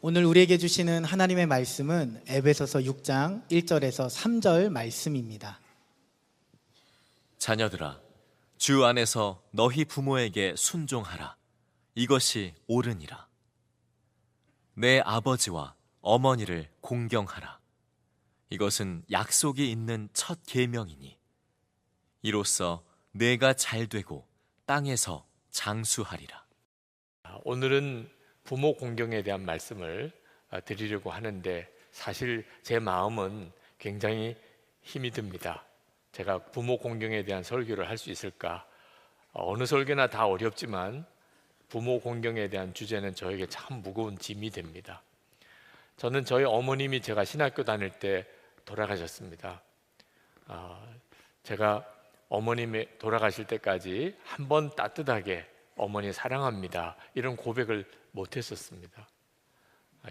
오늘 우리에게 주시는 하나님의 말씀은 에베소서 6장 1절에서 3절 말씀입니다. 자녀들아, 주 안에서 너희 부모에게 순종하라. 이것이 옳으니라. 내 아버지와 어머니를 공경하라. 이것은 약속이 있는 첫 계명이니 이로써 내가 잘되고 땅에서 장수하리라. 오늘은 부모 공경에 대한 말씀을 드리려고 하는데 사실 제 마음은 굉장히 힘이 듭니다. 제가 부모 공경에 대한 설교를 할 수 있을까? 어느 설교나 다 어렵지만 부모 공경에 대한 주제는 저에게 참 무거운 짐이 됩니다. 저는 저희 어머님이 제가 신학교 다닐 때 돌아가셨습니다. 제가 어머님이 돌아가실 때까지 한 번 따뜻하게 어머니 사랑합니다 이런 고백을 못했었습니다.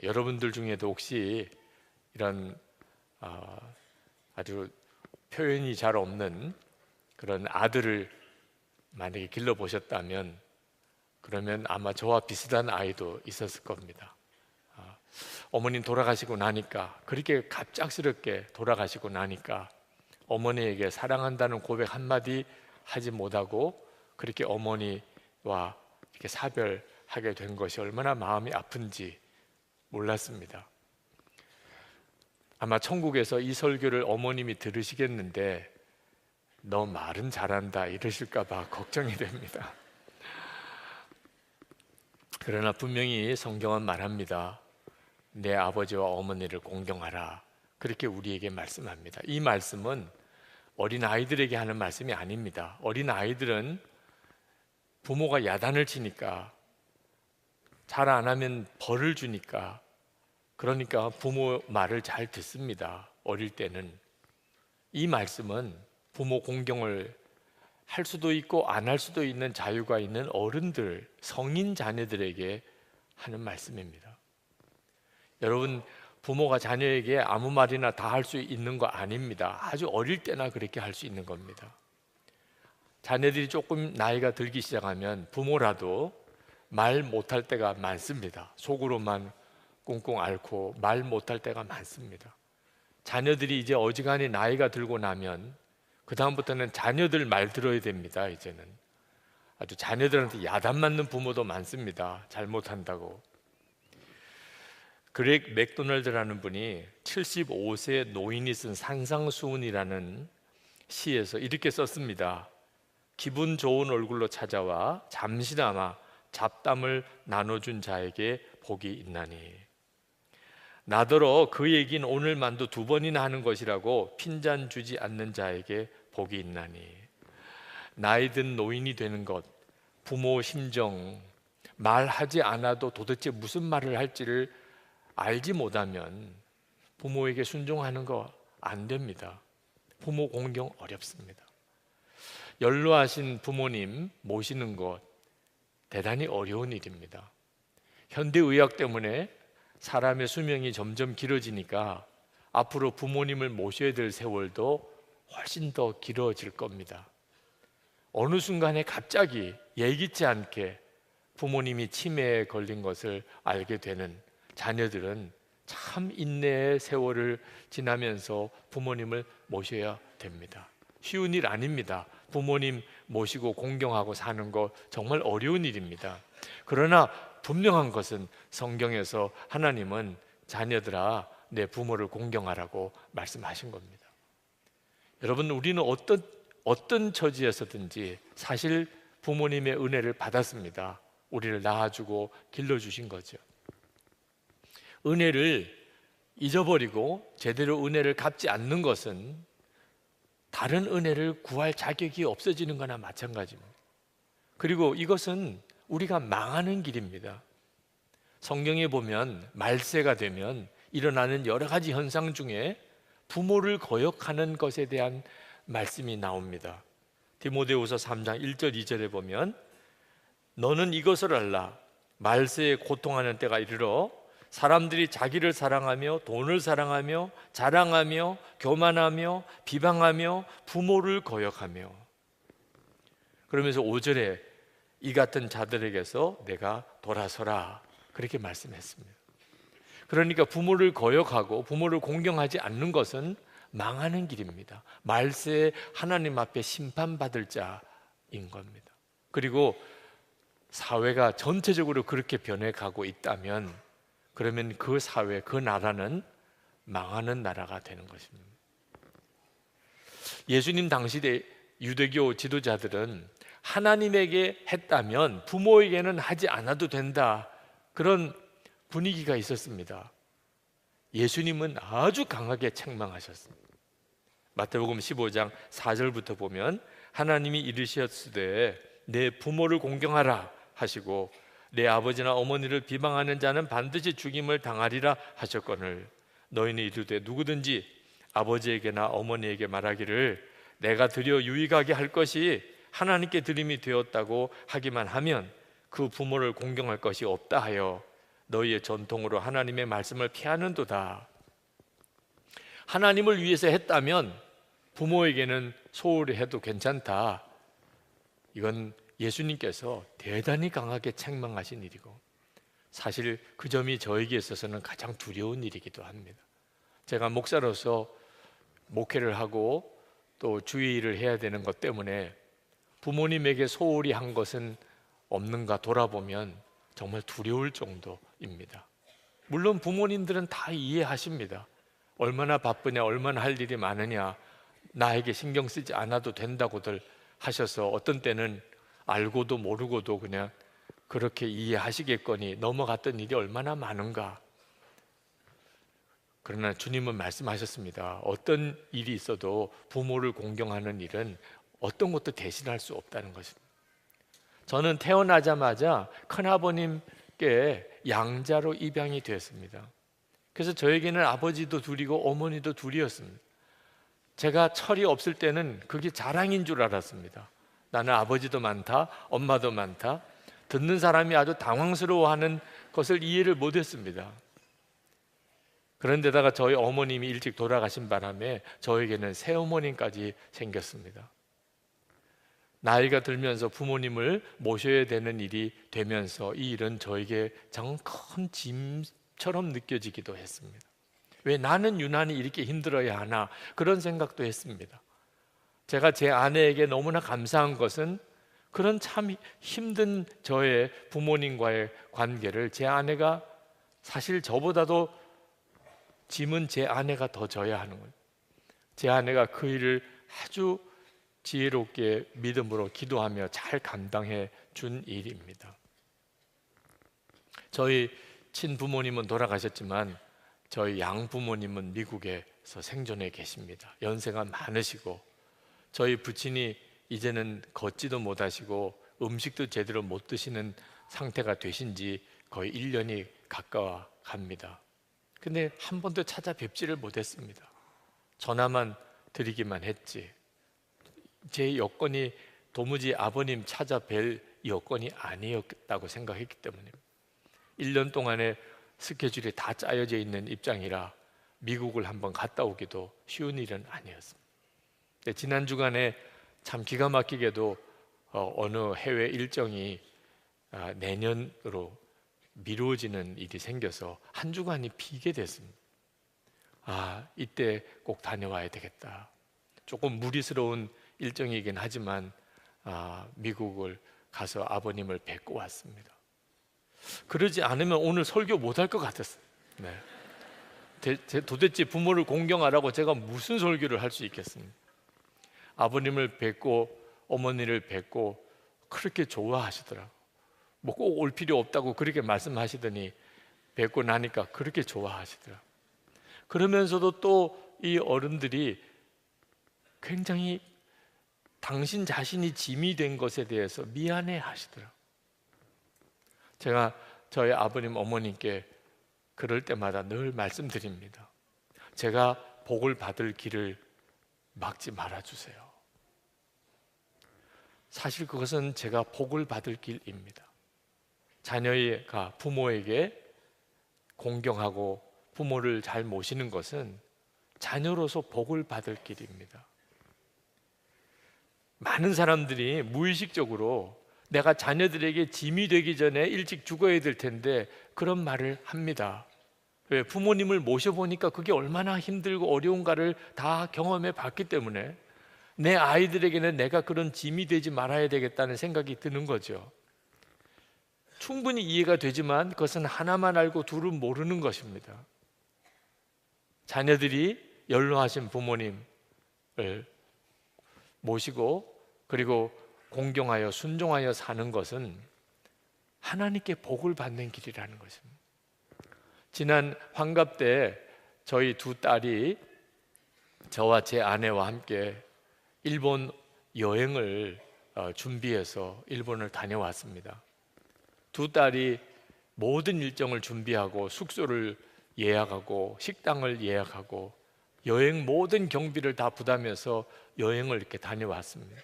여러분들 중에도 혹시 이런 아주 표현이 잘 없는 그런 아들을 만약에 길러보셨다면 그러면 아마 저와 비슷한 아이도 있었을 겁니다. 어머님 돌아가시고 나니까, 그렇게 갑작스럽게 돌아가시고 나니까 어머니에게 사랑한다는 고백 한마디 하지 못하고 그렇게 어머니와 이렇게 사별하게 된 것이 얼마나 마음이 아픈지 몰랐습니다. 아마 천국에서 이 설교를 어머님이 들으시겠는데 너 말은 잘한다 이러실까 봐 걱정이 됩니다. 그러나 분명히 성경은 말합니다. 내 아버지와 어머니를 공경하라. 그렇게 우리에게 말씀합니다. 이 말씀은 어린 아이들에게 하는 말씀이 아닙니다. 어린 아이들은 부모가 야단을 치니까, 잘 안 하면 벌을 주니까, 그러니까 부모 말을 잘 듣습니다. 어릴 때는. 이 말씀은 부모 공경을 할 수도 있고 안 할 수도 있는 자유가 있는 어른들, 성인 자녀들에게 하는 말씀입니다. 여러분, 부모가 자녀에게 아무 말이나 다 할 수 있는 거 아닙니다. 아주 어릴 때나 그렇게 할 수 있는 겁니다. 자녀들이 조금 나이가 들기 시작하면 부모라도 말 못할 때가 많습니다. 속으로만 꽁꽁 앓고 말 못할 때가 많습니다. 자녀들이 이제 어지간히 나이가 들고 나면 그 다음부터는 자녀들 말 들어야 됩니다. 이제는 아주 자녀들한테 야단 맞는 부모도 많습니다. 잘못한다고. 그렉 맥도널드라는 분이 75세 노인이 쓴 산상수훈이라는 시에서 이렇게 썼습니다. 기분 좋은 얼굴로 찾아와 잠시나마 잡담을 나눠준 자에게 복이 있나니, 나더러 그 얘기는 오늘만도 2번이나 하는 것이라고 핀잔 주지 않는 자에게 복이 있나니. 나이 든 노인이 되는 것, 부모 심정, 말하지 않아도 도대체 무슨 말을 할지를 알지 못하면 부모에게 순종하는 거 안 됩니다. 부모 공경 어렵습니다. 연로하신 부모님 모시는 것 대단히 어려운 일입니다. 현대의학 때문에 사람의 수명이 점점 길어지니까 앞으로 부모님을 모셔야 될 세월도 훨씬 더 길어질 겁니다. 어느 순간에 갑자기 예기치 않게 부모님이 치매에 걸린 것을 알게 되는 자녀들은 참 인내의 세월을 지나면서 부모님을 모셔야 됩니다. 쉬운 일 아닙니다. 부모님 모시고 공경하고 사는 거 정말 어려운 일입니다. 그러나 분명한 것은 성경에서 하나님은 자녀들아 내 부모를 공경하라고 말씀하신 겁니다. 여러분, 우리는 어떤 처지에서든지 사실 부모님의 은혜를 받았습니다. 우리를 낳아주고 길러주신 거죠. 은혜를 잊어버리고 제대로 은혜를 갚지 않는 것은 다른 은혜를 구할 자격이 없어지는 거나 마찬가지입니다. 그리고 이것은 우리가 망하는 길입니다. 성경에 보면 말세가 되면 일어나는 여러 가지 현상 중에 부모를 거역하는 것에 대한 말씀이 나옵니다. 디모데후서 3장 1절 2절에 보면 너는 이것을 알라. 말세에 고통하는 때가 이르러 사람들이 자기를 사랑하며 돈을 사랑하며 자랑하며 교만하며 비방하며 부모를 거역하며. 그러면서 5절에 이 같은 자들에게서 내가 돌아서라 그렇게 말씀했습니다. 그러니까 부모를 거역하고 부모를 공경하지 않는 것은 망하는 길입니다. 말세에 하나님 앞에 심판받을 자인 겁니다. 그리고 사회가 전체적으로 그렇게 변해가고 있다면 그러면 그 사회, 그 나라는 망하는 나라가 되는 것입니다. 예수님 당시의 유대교 지도자들은 하나님에게 했다면 부모에게는 하지 않아도 된다, 그런 분위기가 있었습니다. 예수님은 아주 강하게 책망하셨습니다. 마태복음 15장 4절부터 보면 하나님이 이르셨으되 내 부모를 공경하라 하시고 내 아버지나 어머니를 비방하는 자는 반드시 죽임을 당하리라 하셨거늘 너희는 이르되 누구든지 아버지에게나 어머니에게 말하기를 내가 드려 유익하게 할 것이 하나님께 드림이 되었다고 하기만 하면 그 부모를 공경할 것이 없다 하여 너희의 전통으로 하나님의 말씀을 피하는도다. 하나님을 위해서 했다면 부모에게는 소홀히 해도 괜찮다. 이건 예수님께서 대단히 강하게 책망하신 일이고 사실 그 점이 저에게 있어서는 가장 두려운 일이기도 합니다. 제가 목사로서 목회를 하고 또 주의 일을 해야 되는 것 때문에 부모님에게 소홀히 한 것은 없는가 돌아보면 정말 두려울 정도입니다. 물론 부모님들은 다 이해하십니다. 얼마나 바쁘냐, 얼마나 할 일이 많으냐, 나에게 신경 쓰지 않아도 된다고들 하셔서 어떤 때는 알고도 모르고도 그냥 그렇게 이해하시겠거니 넘어갔던 일이 얼마나 많은가. 그러나 주님은 말씀하셨습니다. 어떤 일이 있어도 부모를 공경하는 일은 어떤 것도 대신할 수 없다는 것입니다. 저는 태어나자마자 큰아버님께 양자로 입양이 되었습니다. 그래서 저에게는 아버지도 둘이고 어머니도 둘이었습니다. 제가 철이 없을 때는 그게 자랑인 줄 알았습니다. 나는 아버지도 많다, 엄마도 많다. 듣는 사람이 아주 당황스러워하는 것을 이해를 못했습니다. 그런데다가 저희 어머님이 일찍 돌아가신 바람에 저에게는 새어머님까지 생겼습니다. 나이가 들면서 부모님을 모셔야 되는 일이 되면서 이 일은 저에게 정 큰 짐처럼 느껴지기도 했습니다. 왜 나는 유난히 이렇게 힘들어야 하나, 그런 생각도 했습니다. 제가 제 아내에게 너무나 감사한 것은 그런 참 힘든 저의 부모님과의 관계를 제 아내가, 사실 저보다도 짐은 제 아내가 더 져야 하는 거예요. 제 아내가 그 일을 아주 지혜롭게 믿음으로 기도하며 잘 감당해 준 일입니다. 저희 친부모님은 돌아가셨지만 저희 양부모님은 미국에서 생존해 계십니다. 연세가 많으시고 저희 부친이 이제는 걷지도 못하시고 음식도 제대로 못 드시는 상태가 되신 지 거의 1년이 가까워 갑니다. 근데 한 번도 찾아뵙지를 못했습니다. 전화만 드리기만 했지. 제 여건이 도무지 아버님 찾아뵐 여건이 아니었다고 생각했기 때문에 1년 동안의 스케줄이 다 짜여져 있는 입장이라 미국을 한번 갔다 오기도 쉬운 일은 아니었습니다. 지난 주간에 참 기가 막히게도 어느 해외 일정이 내년으로 미뤄지는 일이 생겨서 한 주간이 비게 됐습니다. 이때 꼭 다녀와야 되겠다. 조금 무리스러운 일정이긴 하지만 미국을 가서 아버님을 뵙고 왔습니다. 그러지 않으면 오늘 설교 못할 것 같았어요. 도대체 부모를 공경하라고 제가 무슨 설교를 할 수 있겠습니까? 아버님을 뵙고 어머니를 뵙고 그렇게 좋아하시더라고요. 뭐 꼭 올 필요 없다고 그렇게 말씀하시더니 뵙고 나니까 그렇게 좋아하시더라고요. 그러면서도 또 이 어른들이 굉장히 당신 자신이 짐이 된 것에 대해서 미안해 하시더라고요. 제가 저희 아버님 어머님께 그럴 때마다 늘 말씀드립니다. 제가 복을 받을 길을 막지 말아주세요. 사실 그것은 제가 복을 받을 길입니다. 자녀가 부모에게 공경하고 부모를 잘 모시는 것은 자녀로서 복을 받을 길입니다. 많은 사람들이 무의식적으로 내가 자녀들에게 짐이 되기 전에 일찍 죽어야 될 텐데 그런 말을 합니다. 왜? 부모님을 모셔보니까 그게 얼마나 힘들고 어려운가를 다 경험해 봤기 때문에 내 아이들에게는 내가 그런 짐이 되지 말아야 되겠다는 생각이 드는 거죠. 충분히 이해가 되지만 그것은 하나만 알고 둘은 모르는 것입니다. 자녀들이 연로하신 부모님을 모시고 그리고 공경하여 순종하여 사는 것은 하나님께 복을 받는 길이라는 것입니다. 지난 환갑 때 저희 두 딸이 저와 제 아내와 함께 일본 여행을 준비해서 일본을 다녀왔습니다. 두 딸이 모든 일정을 준비하고 숙소를 예약하고 식당을 예약하고 여행 모든 경비를 다 부담해서 여행을 이렇게 다녀왔습니다.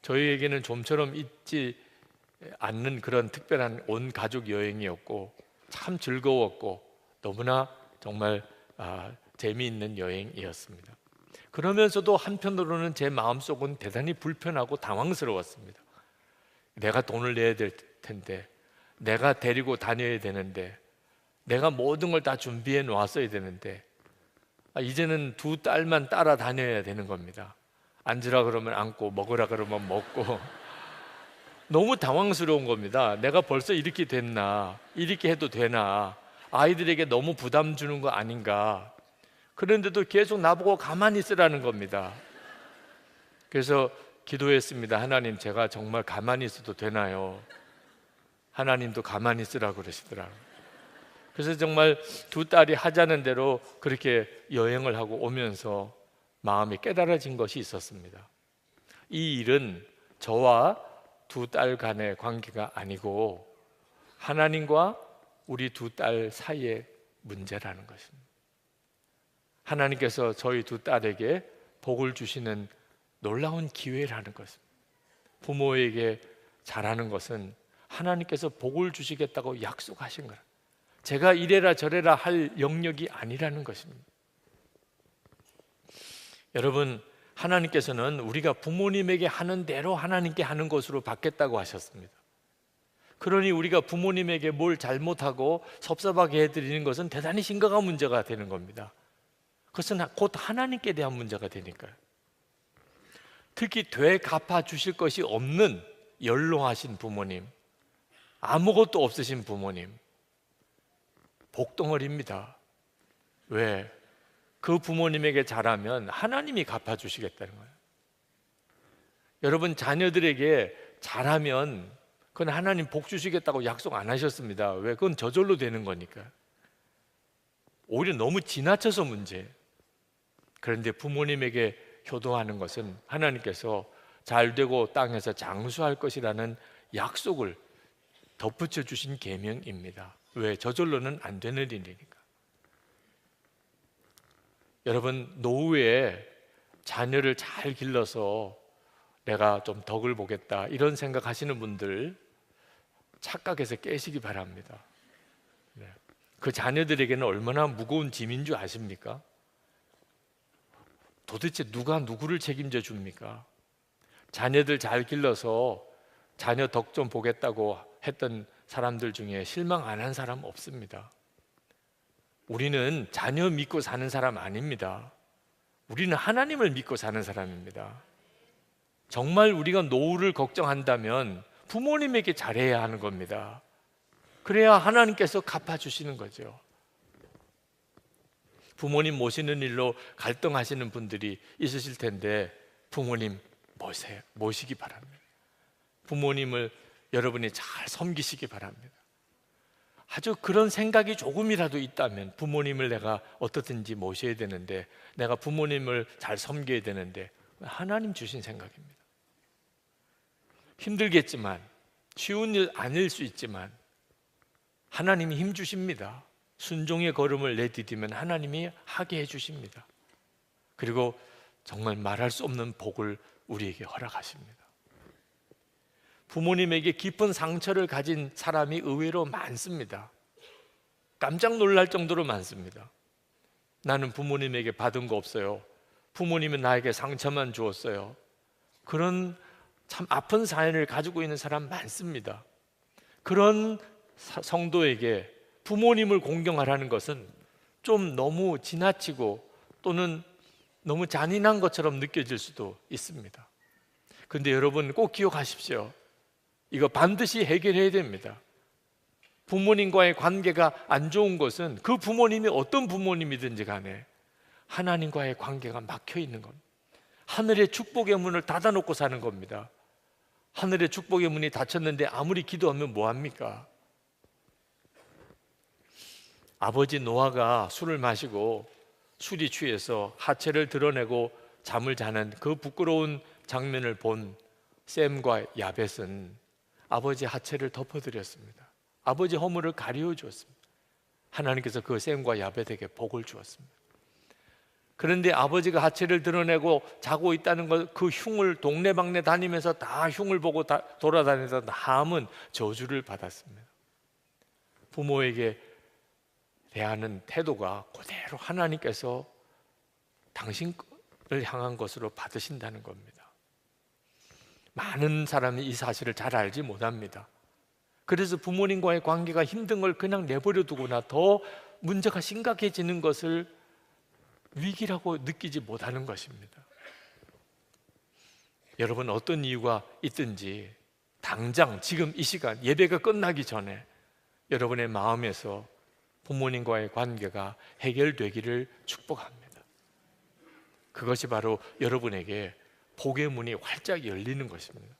저희에게는 좀처럼 있지 않는 그런 특별한 온 가족 여행이었고 참 즐거웠고 너무나 정말 재미있는 여행이었습니다. 그러면서도 한편으로는 제 마음속은 대단히 불편하고 당황스러웠습니다. 내가 돈을 내야 될 텐데, 내가 데리고 다녀야 되는데, 내가 모든 걸 다 준비해 놓았어야 되는데 이제는 두 딸만 따라다녀야 되는 겁니다. 앉으라 그러면 앉고 먹으라 그러면 먹고 너무 당황스러운 겁니다. 내가 벌써 이렇게 됐나? 이렇게 해도 되나? 아이들에게 너무 부담 주는 거 아닌가? 그런데도 계속 나보고 가만히 있으라는 겁니다. 그래서 기도했습니다. 하나님, 제가 정말 가만히 있어도 되나요? 하나님도 가만히 있으라고 그러시더라고요. 그래서 정말 두 딸이 하자는 대로 그렇게 여행을 하고 오면서 마음이 깨달아진 것이 있었습니다. 이 일은 저와 두 딸 간의 관계가 아니고 하나님과 우리 두 딸 사이의 문제라는 것입니다. 하나님께서 저희 두 딸에게 복을 주시는 놀라운 기회라는 것입니다. 부모에게 잘하는 것은 하나님께서 복을 주시겠다고 약속하신 거라. 제가 이래라 저래라 할 영역이 아니라는 것입니다. 여러분, 하나님께서는 우리가 부모님에게 하는 대로 하나님께 하는 것으로 받겠다고 하셨습니다. 그러니 우리가 부모님에게 뭘 잘못하고 섭섭하게 해드리는 것은 대단히 심각한 문제가 되는 겁니다. 그것은 곧 하나님께 대한 문제가 되니까요. 특히 되갚아 주실 것이 없는 연로하신 부모님, 아무것도 없으신 부모님, 복덩어리입니다. 왜? 그 부모님에게 잘하면 하나님이 갚아주시겠다는 거예요. 여러분, 자녀들에게 잘하면 그건 하나님 복 주시겠다고 약속 안 하셨습니다. 왜? 그건 저절로 되는 거니까. 오히려 너무 지나쳐서 문제예요. 그런데 부모님에게 효도하는 것은 하나님께서 잘되고 땅에서 장수할 것이라는 약속을 덧붙여 주신 계명입니다. 왜? 저절로는 안 되는 일이니까. 여러분, 노후에 자녀를 잘 길러서 내가 좀 덕을 보겠다 이런 생각하시는 분들 착각해서 깨시기 바랍니다. 그 자녀들에게는 얼마나 무거운 짐인 줄 아십니까? 도대체 누가 누구를 책임져 줍니까? 자녀들 잘 길러서 자녀 덕 좀 보겠다고 했던 사람들 중에 실망 안 한 사람 없습니다. 우리는 자녀 믿고 사는 사람 아닙니다. 우리는 하나님을 믿고 사는 사람입니다. 정말 우리가 노후를 걱정한다면 부모님에게 잘해야 하는 겁니다. 그래야 하나님께서 갚아주시는 거죠. 부모님 모시는 일로 갈등하시는 분들이 있으실 텐데 부모님 모시기 바랍니다. 부모님을 여러분이 잘 섬기시기 바랍니다. 아주 그런 생각이 조금이라도 있다면 부모님을 내가 어떻든지 모셔야 되는데, 내가 부모님을 잘 섬겨야 되는데, 하나님 주신 생각입니다. 힘들겠지만, 쉬운 일 아닐 수 있지만 하나님이 힘 주십니다. 순종의 걸음을 내디디면 하나님이 하게 해주십니다. 그리고 정말 말할 수 없는 복을 우리에게 허락하십니다. 부모님에게 깊은 상처를 가진 사람이 의외로 많습니다. 깜짝 놀랄 정도로 많습니다. 나는 부모님에게 받은 거 없어요. 부모님은 나에게 상처만 주었어요. 그런 참 아픈 사연을 가지고 있는 사람 많습니다. 그런 성도에게 부모님을 공경하라는 것은 좀 너무 지나치고 또는 너무 잔인한 것처럼 느껴질 수도 있습니다. 그런데 여러분 꼭 기억하십시오. 이거 반드시 해결해야 됩니다. 부모님과의 관계가 안 좋은 것은 그 부모님이 어떤 부모님이든지 간에 하나님과의 관계가 막혀 있는 겁니다. 하늘의 축복의 문을 닫아놓고 사는 겁니다. 하늘의 축복의 문이 닫혔는데 아무리 기도하면 뭐합니까? 아버지 노아가 술을 마시고 술이 취해서 하체를 드러내고 잠을 자는 그 부끄러운 장면을 본 셈과 야벳은 아버지 하체를 덮어드렸습니다. 아버지 허물을 가리워 주었습니다. 하나님께서 그 셈과 야벳에게 복을 주었습니다. 그런데 아버지가 하체를 드러내고 자고 있다는 것, 그 흉을 동네방네 다니면서 다 흉을 보고 돌아다니면서 함은 저주를 받았습니다. 부모에게 대하는 태도가 그대로 하나님께서 당신을 향한 것으로 받으신다는 겁니다. 많은 사람이 이 사실을 잘 알지 못합니다. 그래서 부모님과의 관계가 힘든 걸 그냥 내버려 두거나 더 문제가 심각해지는 것을 위기라고 느끼지 못하는 것입니다. 여러분 어떤 이유가 있든지 당장 지금 이 시간 예배가 끝나기 전에 여러분의 마음에서 부모님과의 관계가 해결되기를 축복합니다. 그것이 바로 여러분에게 복의 문이 활짝 열리는 것입니다.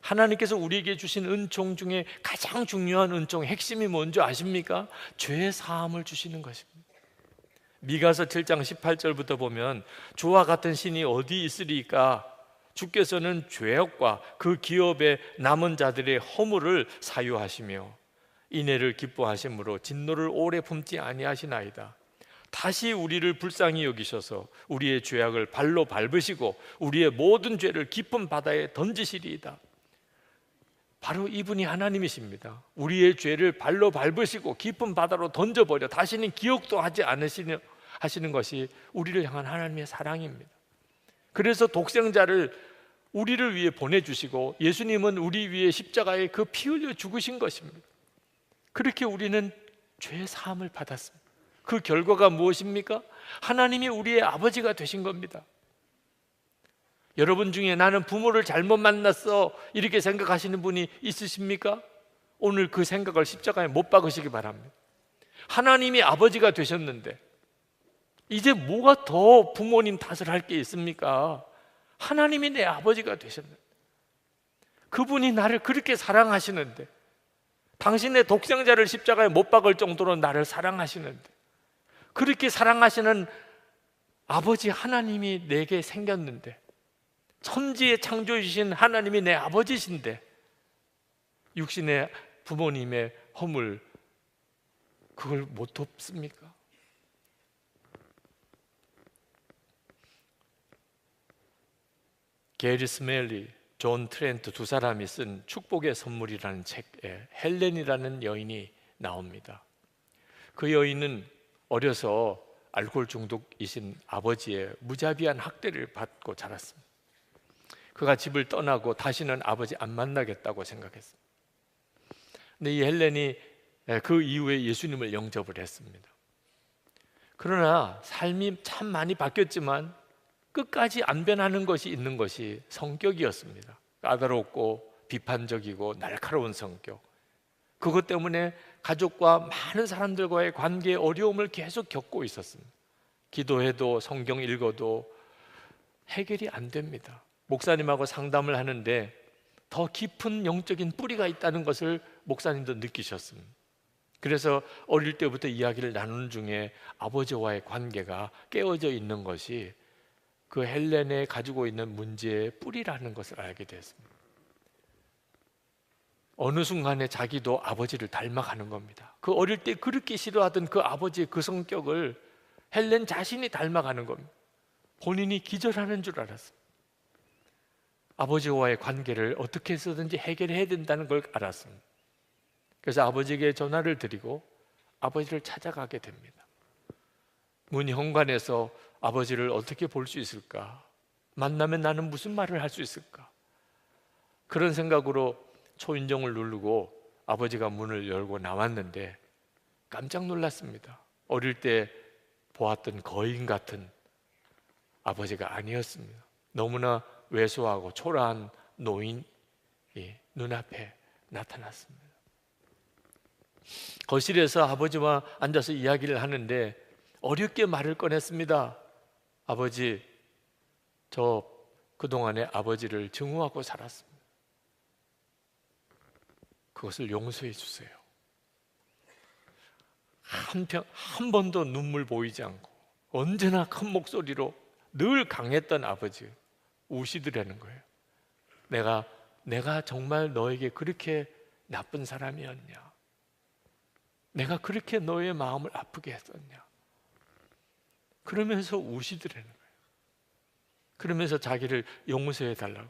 하나님께서 우리에게 주신 은총 중에 가장 중요한 은총, 핵심이 뭔지 아십니까? 죄 사함을 주시는 것입니다. 미가서 7장 18절부터 보면 주와 같은 신이 어디 있으리까? 주께서는 죄악과 그 기업의 남은 자들의 허물을 사유하시며 인애를 기뻐하심으로 진노를 오래 품지 아니하시나이다. 다시 우리를 불쌍히 여기셔서 우리의 죄악을 발로 밟으시고 우리의 모든 죄를 깊은 바다에 던지시리이다. 바로 이분이 하나님이십니다. 우리의 죄를 발로 밟으시고 깊은 바다로 던져버려 다시는 기억도 하지 하시는 것이 우리를 향한 하나님의 사랑입니다. 그래서 독생자를 우리를 위해 보내주시고 예수님은 우리 위해 십자가에 그 피 흘려 죽으신 것입니다. 그렇게 우리는 죄 사함을 받았습니다. 그 결과가 무엇입니까? 하나님이 우리의 아버지가 되신 겁니다. 여러분 중에 나는 부모를 잘못 만났어 이렇게 생각하시는 분이 있으십니까? 오늘 그 생각을 십자가에 못 박으시기 바랍니다. 하나님이 아버지가 되셨는데 이제 뭐가 더 부모님 탓을 할 게 있습니까? 하나님이 내 아버지가 되셨는데 그분이 나를 그렇게 사랑하시는데 당신의 독생자를 십자가에 못 박을 정도로 나를 사랑하시는데 그렇게 사랑하시는 아버지 하나님이 내게 생겼는데 천지에 창조해 주신 하나님이 내 아버지신데 육신의 부모님의 허물 그걸 못 돕습니까? 게리 스멜리, 존 트렌트 두 사람이 쓴 축복의 선물이라는 책에 헬렌이라는 여인이 나옵니다. 그 여인은 어려서 알코올 중독이신 아버지의 무자비한 학대를 받고 자랐습니다. 그가 집을 떠나고 다시는 아버지 안 만나겠다고 생각했습니다. 근데 이 헬렌이 그 이후에 예수님을 영접을 했습니다. 그러나 삶이 참 많이 바뀌었지만 끝까지 안 변하는 것이 있는 것이 성격이었습니다. 까다롭고 비판적이고 날카로운 성격. 그것 때문에 가족과 많은 사람들과의 관계에 어려움을 계속 겪고 있었습니다. 기도해도 성경 읽어도 해결이 안 됩니다. 목사님하고 상담을 하는데 더 깊은 영적인 뿌리가 있다는 것을 목사님도 느끼셨습니다. 그래서 어릴 때부터 이야기를 나누는 중에 아버지와의 관계가 깨어져 있는 것이 그 헬렌에 가지고 있는 문제의 뿌리라는 것을 알게 됐습니다. 어느 순간에 자기도 아버지를 닮아가는 겁니다. 그 어릴 때 그렇게 싫어하던 그 아버지의 그 성격을 헬렌 자신이 닮아가는 겁니다. 본인이 기절하는 줄 알았습니다. 아버지와의 관계를 어떻게 해서든지 해결해야 된다는 걸 알았습니다. 그래서 아버지에게 전화를 드리고 아버지를 찾아가게 됩니다. 문 현관에서 아버지를 어떻게 볼 수 있을까? 만나면 나는 무슨 말을 할 수 있을까? 그런 생각으로 초인종을 누르고 아버지가 문을 열고 나왔는데 깜짝 놀랐습니다. 어릴 때 보았던 거인 같은 아버지가 아니었습니다. 너무나 왜소하고 초라한 노인이 눈앞에 나타났습니다. 거실에서 아버지와 앉아서 이야기를 하는데 어렵게 말을 꺼냈습니다. 아버지, 저 그동안에 아버지를 증오하고 살았습니다. 그것을 용서해 주세요. 한 번도 눈물 보이지 않고 언제나 큰 목소리로 늘 강했던 아버지 우시더라는 거예요. 내가 정말 너에게 그렇게 나쁜 사람이었냐? 내가 그렇게 너의 마음을 아프게 했었냐? 그러면서 우시더라는 거예요. 그러면서 자기를 용서해 달라고.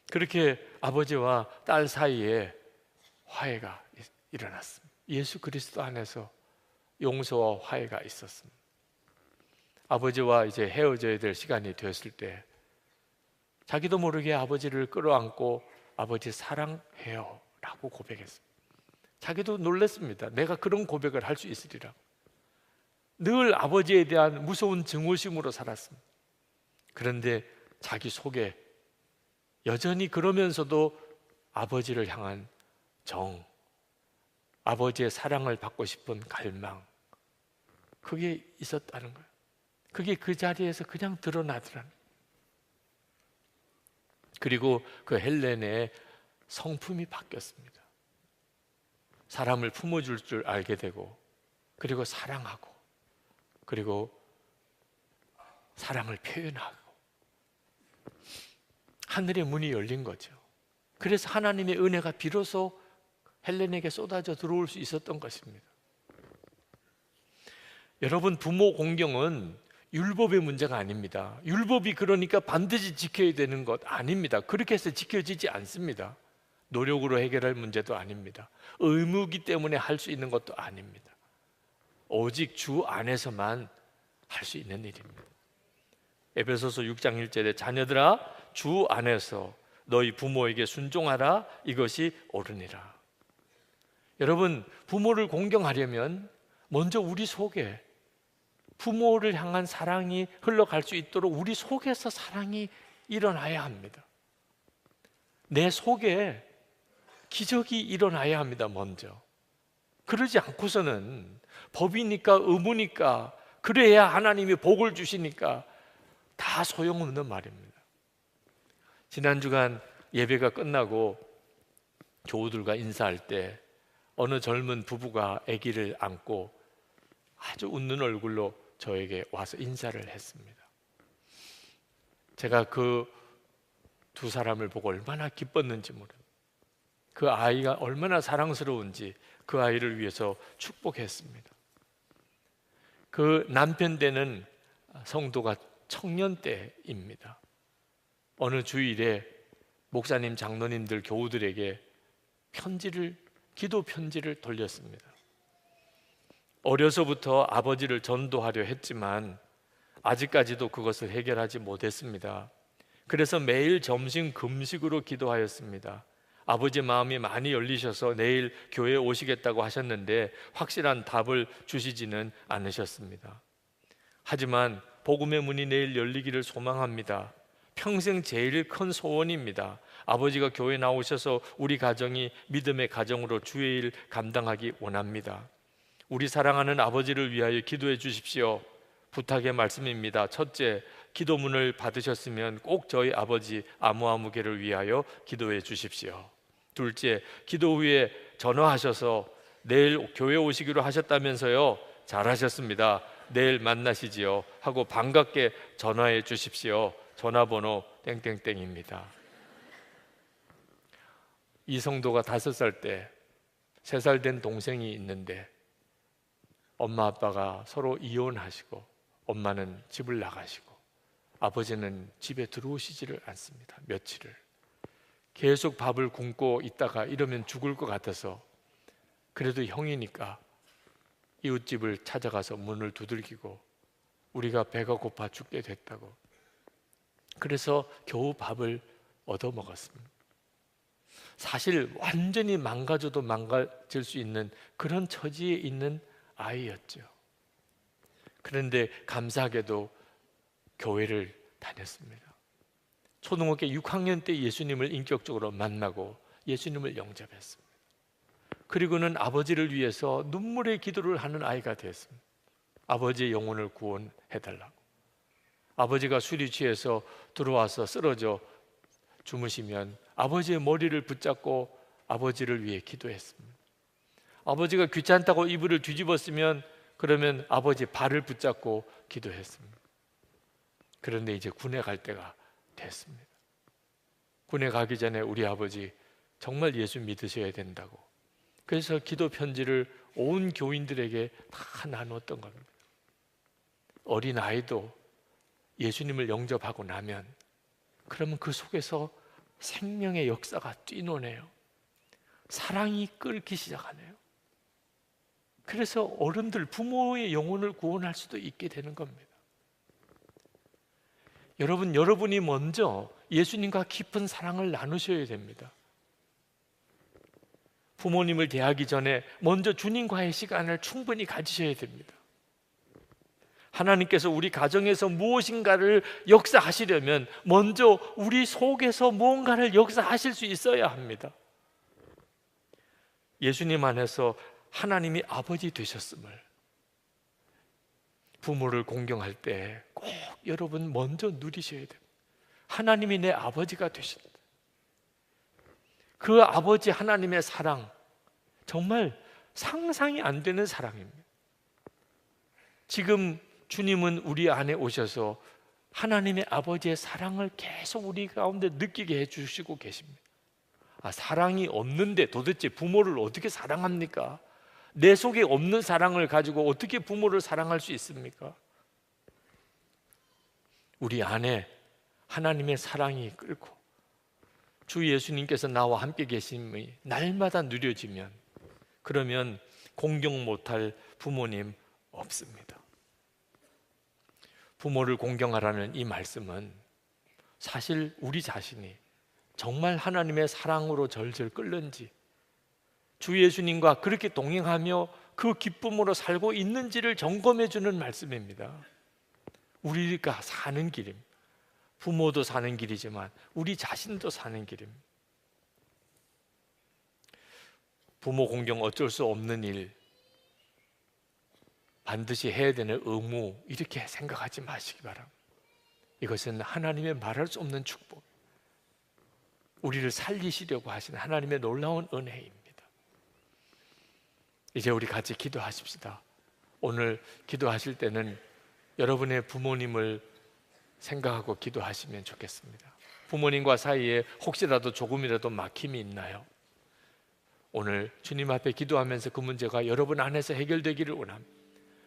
그렇게 아버지와 딸 사이에 화해가 일어났습니다. 예수 그리스도 안에서 용서와 화해가 있었습니다. 아버지와 이제 헤어져야 될 시간이 되었을 때 자기도 모르게 아버지를 끌어안고 아버지 사랑해요 라고 고백했습니다. 자기도 놀랐습니다. 내가 그런 고백을 할 수 있으리라. 늘 아버지에 대한 무서운 증오심으로 살았습니다. 그런데 자기 속에 여전히 그러면서도 아버지를 향한 정, 아버지의 사랑을 받고 싶은 갈망, 그게 있었다는 거예요. 그게 그 자리에서 그냥 드러나더라는 거예요. 그리고 그 헬렌의 성품이 바뀌었습니다. 사람을 품어줄 줄 알게 되고, 그리고 사랑하고, 그리고 사랑을 표현하고, 하늘의 문이 열린 거죠. 그래서 하나님의 은혜가 비로소 헬렌에게 쏟아져 들어올 수 있었던 것입니다. 여러분, 부모 공경은 율법의 문제가 아닙니다. 율법이 그러니까 반드시 지켜야 되는 것 아닙니다. 그렇게 해서 지켜지지 않습니다. 노력으로 해결할 문제도 아닙니다. 의무이기 때문에 할 수 있는 것도 아닙니다. 오직 주 안에서만 할 수 있는 일입니다. 에베소서 6장 1절에 자녀들아 주 안에서 너희 부모에게 순종하라 이것이 옳으니라. 여러분, 부모를 공경하려면 먼저 우리 속에 부모를 향한 사랑이 흘러갈 수 있도록 우리 속에서 사랑이 일어나야 합니다. 내 속에 기적이 일어나야 합니다. 먼저. 그러지 않고서는 법이니까 의무니까 그래야 하나님이 복을 주시니까 다 소용없는 말입니다. 지난 주간 예배가 끝나고 교우들과 인사할 때 어느 젊은 부부가 아기를 안고 아주 웃는 얼굴로 저에게 와서 인사를 했습니다. 제가 그 두 사람을 보고 얼마나 기뻤는지 모릅니다. 그 아이가 얼마나 사랑스러운지 그 아이를 위해서 축복했습니다. 그 남편 되는 성도가 청년 때입니다. 어느 주일에 목사님, 장로님들, 교우들에게 기도 편지를 돌렸습니다. 어려서부터 아버지를 전도하려 했지만 아직까지도 그것을 해결하지 못했습니다. 그래서 매일 점심 금식으로 기도하였습니다. 아버지 마음이 많이 열리셔서 내일 교회에 오시겠다고 하셨는데 확실한 답을 주시지는 않으셨습니다. 하지만 복음의 문이 내일 열리기를 소망합니다. 평생 제일 큰 소원입니다. 아버지가 교회에 나오셔서 우리 가정이 믿음의 가정으로 주의 일 감당하기 원합니다. 우리 사랑하는 아버지를 위하여 기도해 주십시오. 부탁의 말씀입니다. 첫째, 기도문을 받으셨으면 꼭 저희 아버지 아무아무개를 위하여 기도해 주십시오. 둘째, 기도 후에 전화하셔서 내일 교회 오시기로 하셨다면서요. 잘하셨습니다. 내일 만나시지요 하고 반갑게 전화해 주십시오. 전화번호 땡땡땡입니다. 이 성도가 5살 때 3살 된 동생이 있는데 엄마 아빠가 서로 이혼하시고 엄마는 집을 나가시고 아버지는 집에 들어오시지를 않습니다. 며칠을 계속 밥을 굶고 있다가 이러면 죽을 것 같아서 그래도 형이니까 이웃집을 찾아가서 문을 두들기고 우리가 배가 고파 죽게 됐다고, 그래서 겨우 밥을 얻어 먹었습니다. 사실 완전히 망가져도 망가질 수 있는 그런 처지에 있는 아이였죠. 그런데 감사하게도 교회를 다녔습니다. 초등학교 6학년 때 예수님을 인격적으로 만나고 예수님을 영접했습니다. 그리고는 아버지를 위해서 눈물의 기도를 하는 아이가 되었습니다. 아버지의 영혼을 구원해달라고. 아버지가 술이 취해서 들어와서 쓰러져 주무시면 아버지의 머리를 붙잡고 아버지를 위해 기도했습니다. 아버지가 귀찮다고 이불을 뒤집었으면 그러면 아버지 발을 붙잡고 기도했습니다. 그런데 이제 군에 갈 때가 됐습니다. 군에 가기 전에 우리 아버지 정말 예수 믿으셔야 된다고. 그래서 기도 편지를 온 교인들에게 다 나눴던 겁니다. 어린 아이도 예수님을 영접하고 나면 그러면 그 속에서 생명의 역사가 뛰노네요. 사랑이 끓기 시작하네요. 그래서 어른들, 부모의 영혼을 구원할 수도 있게 되는 겁니다. 여러분이 먼저 예수님과 깊은 사랑을 나누셔야 됩니다. 부모님을 대하기 전에 먼저 주님과의 시간을 충분히 가지셔야 됩니다. 하나님께서 우리 가정에서 무엇인가를 역사하시려면 먼저 우리 속에서 무언가를 역사하실 수 있어야 합니다. 예수님 안에서 하나님이 아버지 되셨음을 부모를 공경할 때 꼭 여러분 먼저 누리셔야 돼요. 하나님이 내 아버지가 되신다. 그 아버지 하나님의 사랑, 정말 상상이 안 되는 사랑입니다. 지금 주님은 우리 안에 오셔서 하나님의 아버지의 사랑을 계속 우리 가운데 느끼게 해주시고 계십니다. 사랑이 없는데 도대체 부모를 어떻게 사랑합니까? 내 속에 없는 사랑을 가지고 어떻게 부모를 사랑할 수 있습니까? 우리 안에 하나님의 사랑이 끓고 주 예수님께서 나와 함께 계심이 날마다 누려지면 그러면 공경 못할 부모님 없습니다. 부모를 공경하라는 이 말씀은 사실 우리 자신이 정말 하나님의 사랑으로 절절 끓는지 주 예수님과 그렇게 동행하며 그 기쁨으로 살고 있는지를 점검해 주는 말씀입니다. 우리가 사는 길입니다. 부모도 사는 길이지만 우리 자신도 사는 길입니다. 부모 공경 어쩔 수 없는 일, 반드시 해야 되는 의무 이렇게 생각하지 마시기 바랍니다. 이것은 하나님의 말할 수 없는 축복, 우리를 살리시려고 하시는 하나님의 놀라운 은혜입니다. 이제 우리 같이 기도하십시다. 오늘 기도하실 때는 여러분의 부모님을 생각하고 기도하시면 좋겠습니다. 부모님과 사이에 혹시라도 조금이라도 막힘이 있나요? 오늘 주님 앞에 기도하면서 그 문제가 여러분 안에서 해결되기를 원합니다.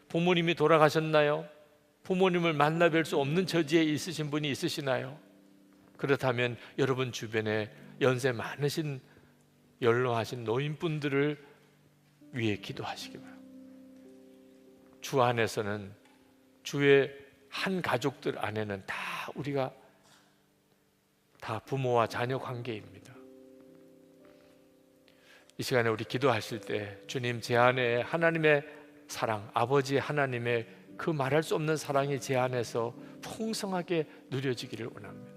부모님이 돌아가셨나요? 부모님을 만나 뵐 수 없는 처지에 있으신 분이 있으시나요? 그렇다면 여러분 주변에 연세 많으신 연로하신 노인분들을 위해 기도하시기 바랍니다. 주 안에서는 주의 한 가족들 안에는 다 우리가 다 부모와 자녀 관계입니다. 이 시간에 우리 기도하실 때 주님 제 안에 하나님의 사랑, 아버지 하나님의 그 말할 수 없는 사랑이 제 안에서 풍성하게 누려지기를 원합니다.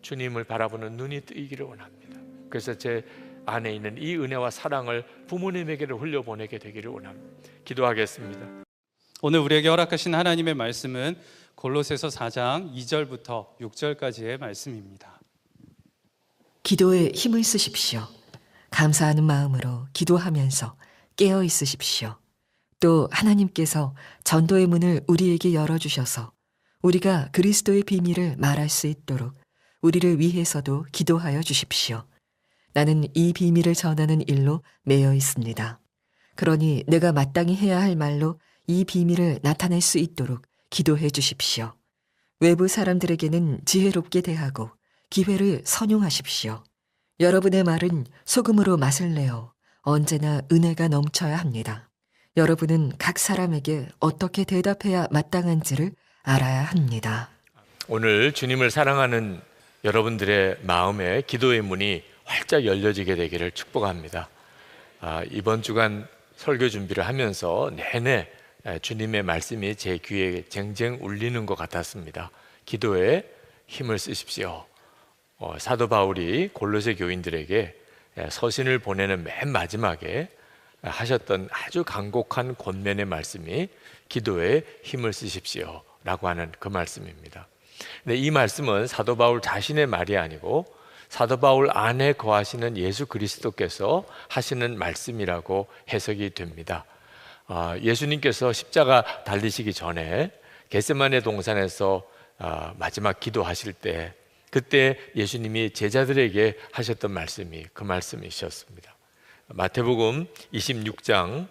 주님을 바라보는 눈이 뜨이기를 원합니다. 그래서 제 안에 있는 이 은혜와 사랑을 부모님에게로 흘려보내게 되기를 원합니다. 기도하겠습니다. 오늘 우리에게 허락하신 하나님의 말씀은 골로새서 4장 2절부터 6절까지의 말씀입니다. 기도에 힘을 쓰십시오. 감사하는 마음으로 기도하면서 깨어 있으십시오. 또 하나님께서 전도의 문을 우리에게 열어주셔서 우리가 그리스도의 비밀을 말할 수 있도록 우리를 위해서도 기도하여 주십시오. 나는 이 비밀을 전하는 일로 매여 있습니다. 그러니 내가 마땅히 해야 할 말로 이 비밀을 나타낼 수 있도록 기도해 주십시오. 외부 사람들에게는 지혜롭게 대하고 기회를 선용하십시오. 여러분의 말은 소금으로 맛을 내어 언제나 은혜가 넘쳐야 합니다. 여러분은 각 사람에게 어떻게 대답해야 마땅한지를 알아야 합니다. 오늘 주님을 사랑하는 여러분들의 마음에 기도의 문이 활짝 열려지게 되기를 축복합니다. 이번 주간 설교 준비를 하면서 내내 주님의 말씀이 제 귀에 쟁쟁 울리는 것 같았습니다. 기도에 힘을 쓰십시오. 사도 바울이 골로새 교인들에게 서신을 보내는 맨 마지막에 하셨던 아주 간곡한 권면의 말씀이 기도에 힘을 쓰십시오 라고 하는 그 말씀입니다. 근데 이 말씀은 사도 바울 자신의 말이 아니고 사도 바울 안에 거하시는 예수 그리스도께서 하시는 말씀이라고 해석이 됩니다. 예수님께서 십자가 달리시기 전에 겟세마네 동산에서 마지막 기도하실 때, 그때 예수님이 제자들에게 하셨던 말씀이 그 말씀이셨습니다. 마태복음 26장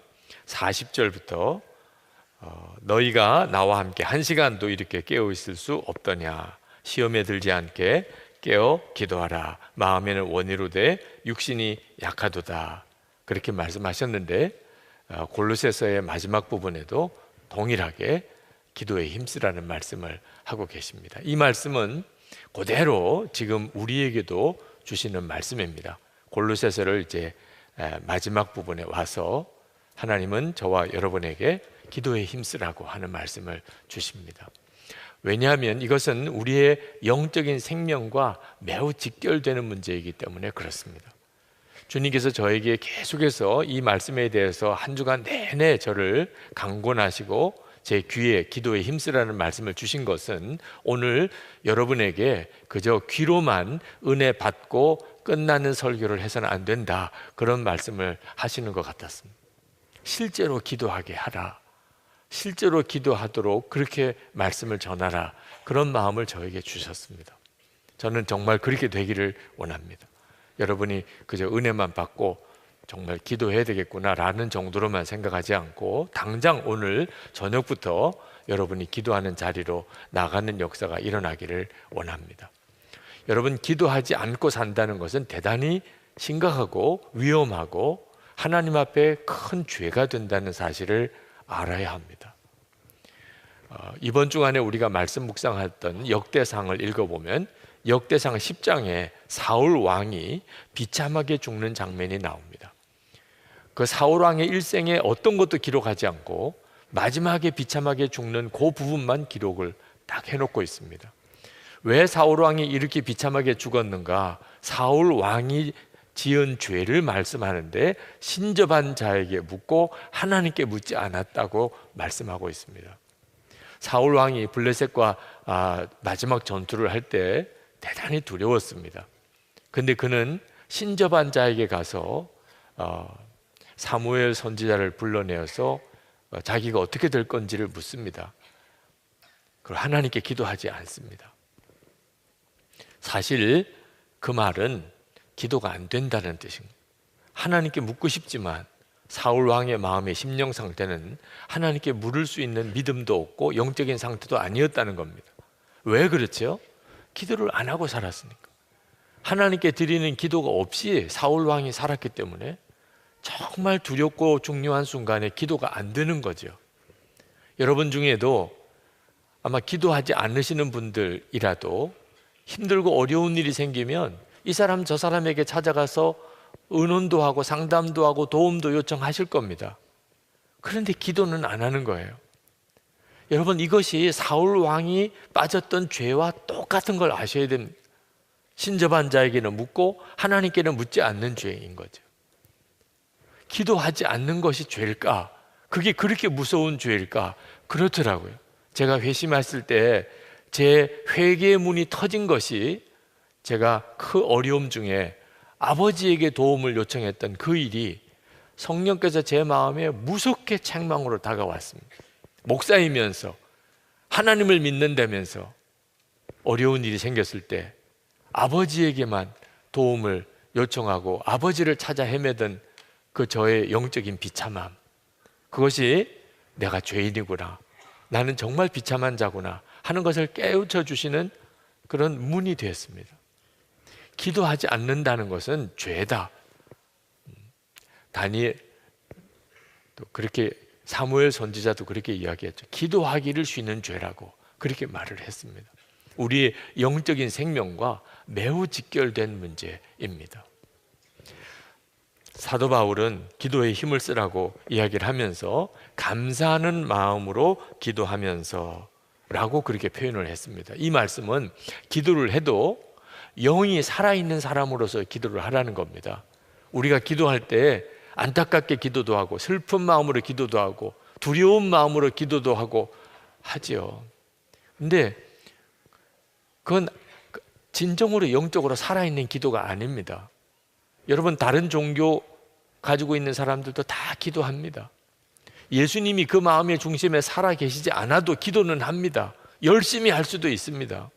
40절부터 너희가 나와 함께 1시간도 이렇게 깨어 있을 수 없더냐, 시험에 들지 않게 깨어 기도하라, 마음에는 원이로되 육신이 약하도다, 그렇게 말씀하셨는데 골로새서의 마지막 부분에도 동일하게 기도에 힘쓰라는 말씀을 하고 계십니다. 이 말씀은 그대로 지금 우리에게도 주시는 말씀입니다. 골로새서를 이제 마지막 부분에 와서 하나님은 저와 여러분에게 기도에 힘쓰라고 하는 말씀을 주십니다. 왜냐하면 이것은 우리의 영적인 생명과 매우 직결되는 문제이기 때문에 그렇습니다. 주님께서 저에게 계속해서 이 말씀에 대해서 한 주간 내내 저를 강권하시고 제 귀에 기도에 힘쓰라는 말씀을 주신 것은 오늘 여러분에게 그저 귀로만 은혜 받고 끝나는 설교를 해서는 안 된다, 그런 말씀을 하시는 것 같았습니다. 실제로 기도하게 하라, 실제로 기도하도록 그렇게 말씀을 전하라, 그런 마음을 저에게 주셨습니다. 저는 정말 그렇게 되기를 원합니다. 여러분이 그저 은혜만 받고 정말 기도해야 되겠구나라는 정도로만 생각하지 않고 당장 오늘 저녁부터 여러분이 기도하는 자리로 나가는 역사가 일어나기를 원합니다. 여러분, 기도하지 않고 산다는 것은 대단히 심각하고 위험하고 하나님 앞에 큰 죄가 된다는 사실을 알아야 합니다. 이번 주간에 우리가 말씀 묵상했던 역대상을 읽어보면 역대상 10장에 사울 왕이 비참하게 죽는 장면이 나옵니다. 그 사울 왕의 일생에 어떤 것도 기록하지 않고 마지막에 비참하게 죽는 그 부분만 기록을 딱 해놓고 있습니다. 왜 사울 왕이 이렇게 비참하게 죽었는가? 사울 왕이 지은 죄를 말씀하는데 신접한 자에게 묻고 하나님께 묻지 않았다고 말씀하고 있습니다. 사울 왕이 블레셋과 마지막 전투를 할 때 대단히 두려웠습니다. 근데 그는 신접한 자에게 가서 사무엘 선지자를 불러내어서 자기가 어떻게 될 건지를 묻습니다. 그걸 하나님께 기도하지 않습니다. 사실 그 말은 기도가 안 된다는 뜻입니다. 하나님께 묻고 싶지만 사울 왕의 마음의 심령 상태는 하나님께 물을 수 있는 믿음도 없고 영적인 상태도 아니었다는 겁니다. 왜 그렇죠? 기도를 안 하고 살았으니까. 하나님께 드리는 기도가 없이 사울 왕이 살았기 때문에 정말 두렵고 중요한 순간에 기도가 안 되는 거죠. 여러분 중에도 아마 기도하지 않으시는 분들이라도 힘들고 어려운 일이 생기면 이 사람 저 사람에게 찾아가서 의논도 하고 상담도 하고 도움도 요청하실 겁니다. 그런데 기도는 안 하는 거예요. 여러분, 이것이 사울 왕이 빠졌던 죄와 똑같은 걸 아셔야 됩니다. 신접한 자에게는 묻고 하나님께는 묻지 않는 죄인 거죠. 기도하지 않는 것이 죄일까? 그게 그렇게 무서운 죄일까? 그렇더라고요. 제가 회심했을 때 제 회개의 문이 터진 것이 제가 그 어려움 중에 아버지에게 도움을 요청했던 그 일이 성령께서 제 마음에 무섭게 책망으로 다가왔습니다. 목사이면서 하나님을 믿는다면서 어려운 일이 생겼을 때 아버지에게만 도움을 요청하고 아버지를 찾아 헤매던 그 저의 영적인 비참함, 그것이 내가 죄인이구나, 나는 정말 비참한 자구나 하는 것을 깨우쳐 주시는 그런 문이 되었습니다. 기도하지 않는다는 것은 죄다. 다니엘 또 그렇게, 사무엘 선지자도 그렇게 이야기했죠. 기도하기를 쉬는 죄라고 그렇게 말을 했습니다. 우리의 영적인 생명과 매우 직결된 문제입니다. 사도 바울은 기도에 힘을 쓰라고 이야기를 하면서 감사하는 마음으로 기도하면서 라고 그렇게 표현을 했습니다. 이 말씀은 기도를 해도 영이 살아있는 사람으로서 기도를 하라는 겁니다. 우리가 기도할 때 안타깝게 기도도 하고 슬픈 마음으로 기도도 하고 두려운 마음으로 기도도 하고 하지요. 근데 그건 진정으로 영적으로 살아있는 기도가 아닙니다. 여러분, 다른 종교 가지고 있는 사람들도 다 기도합니다. 예수님이 그 마음의 중심에 살아 계시지 않아도 기도는 합니다. 열심히 할 수도 있습니다.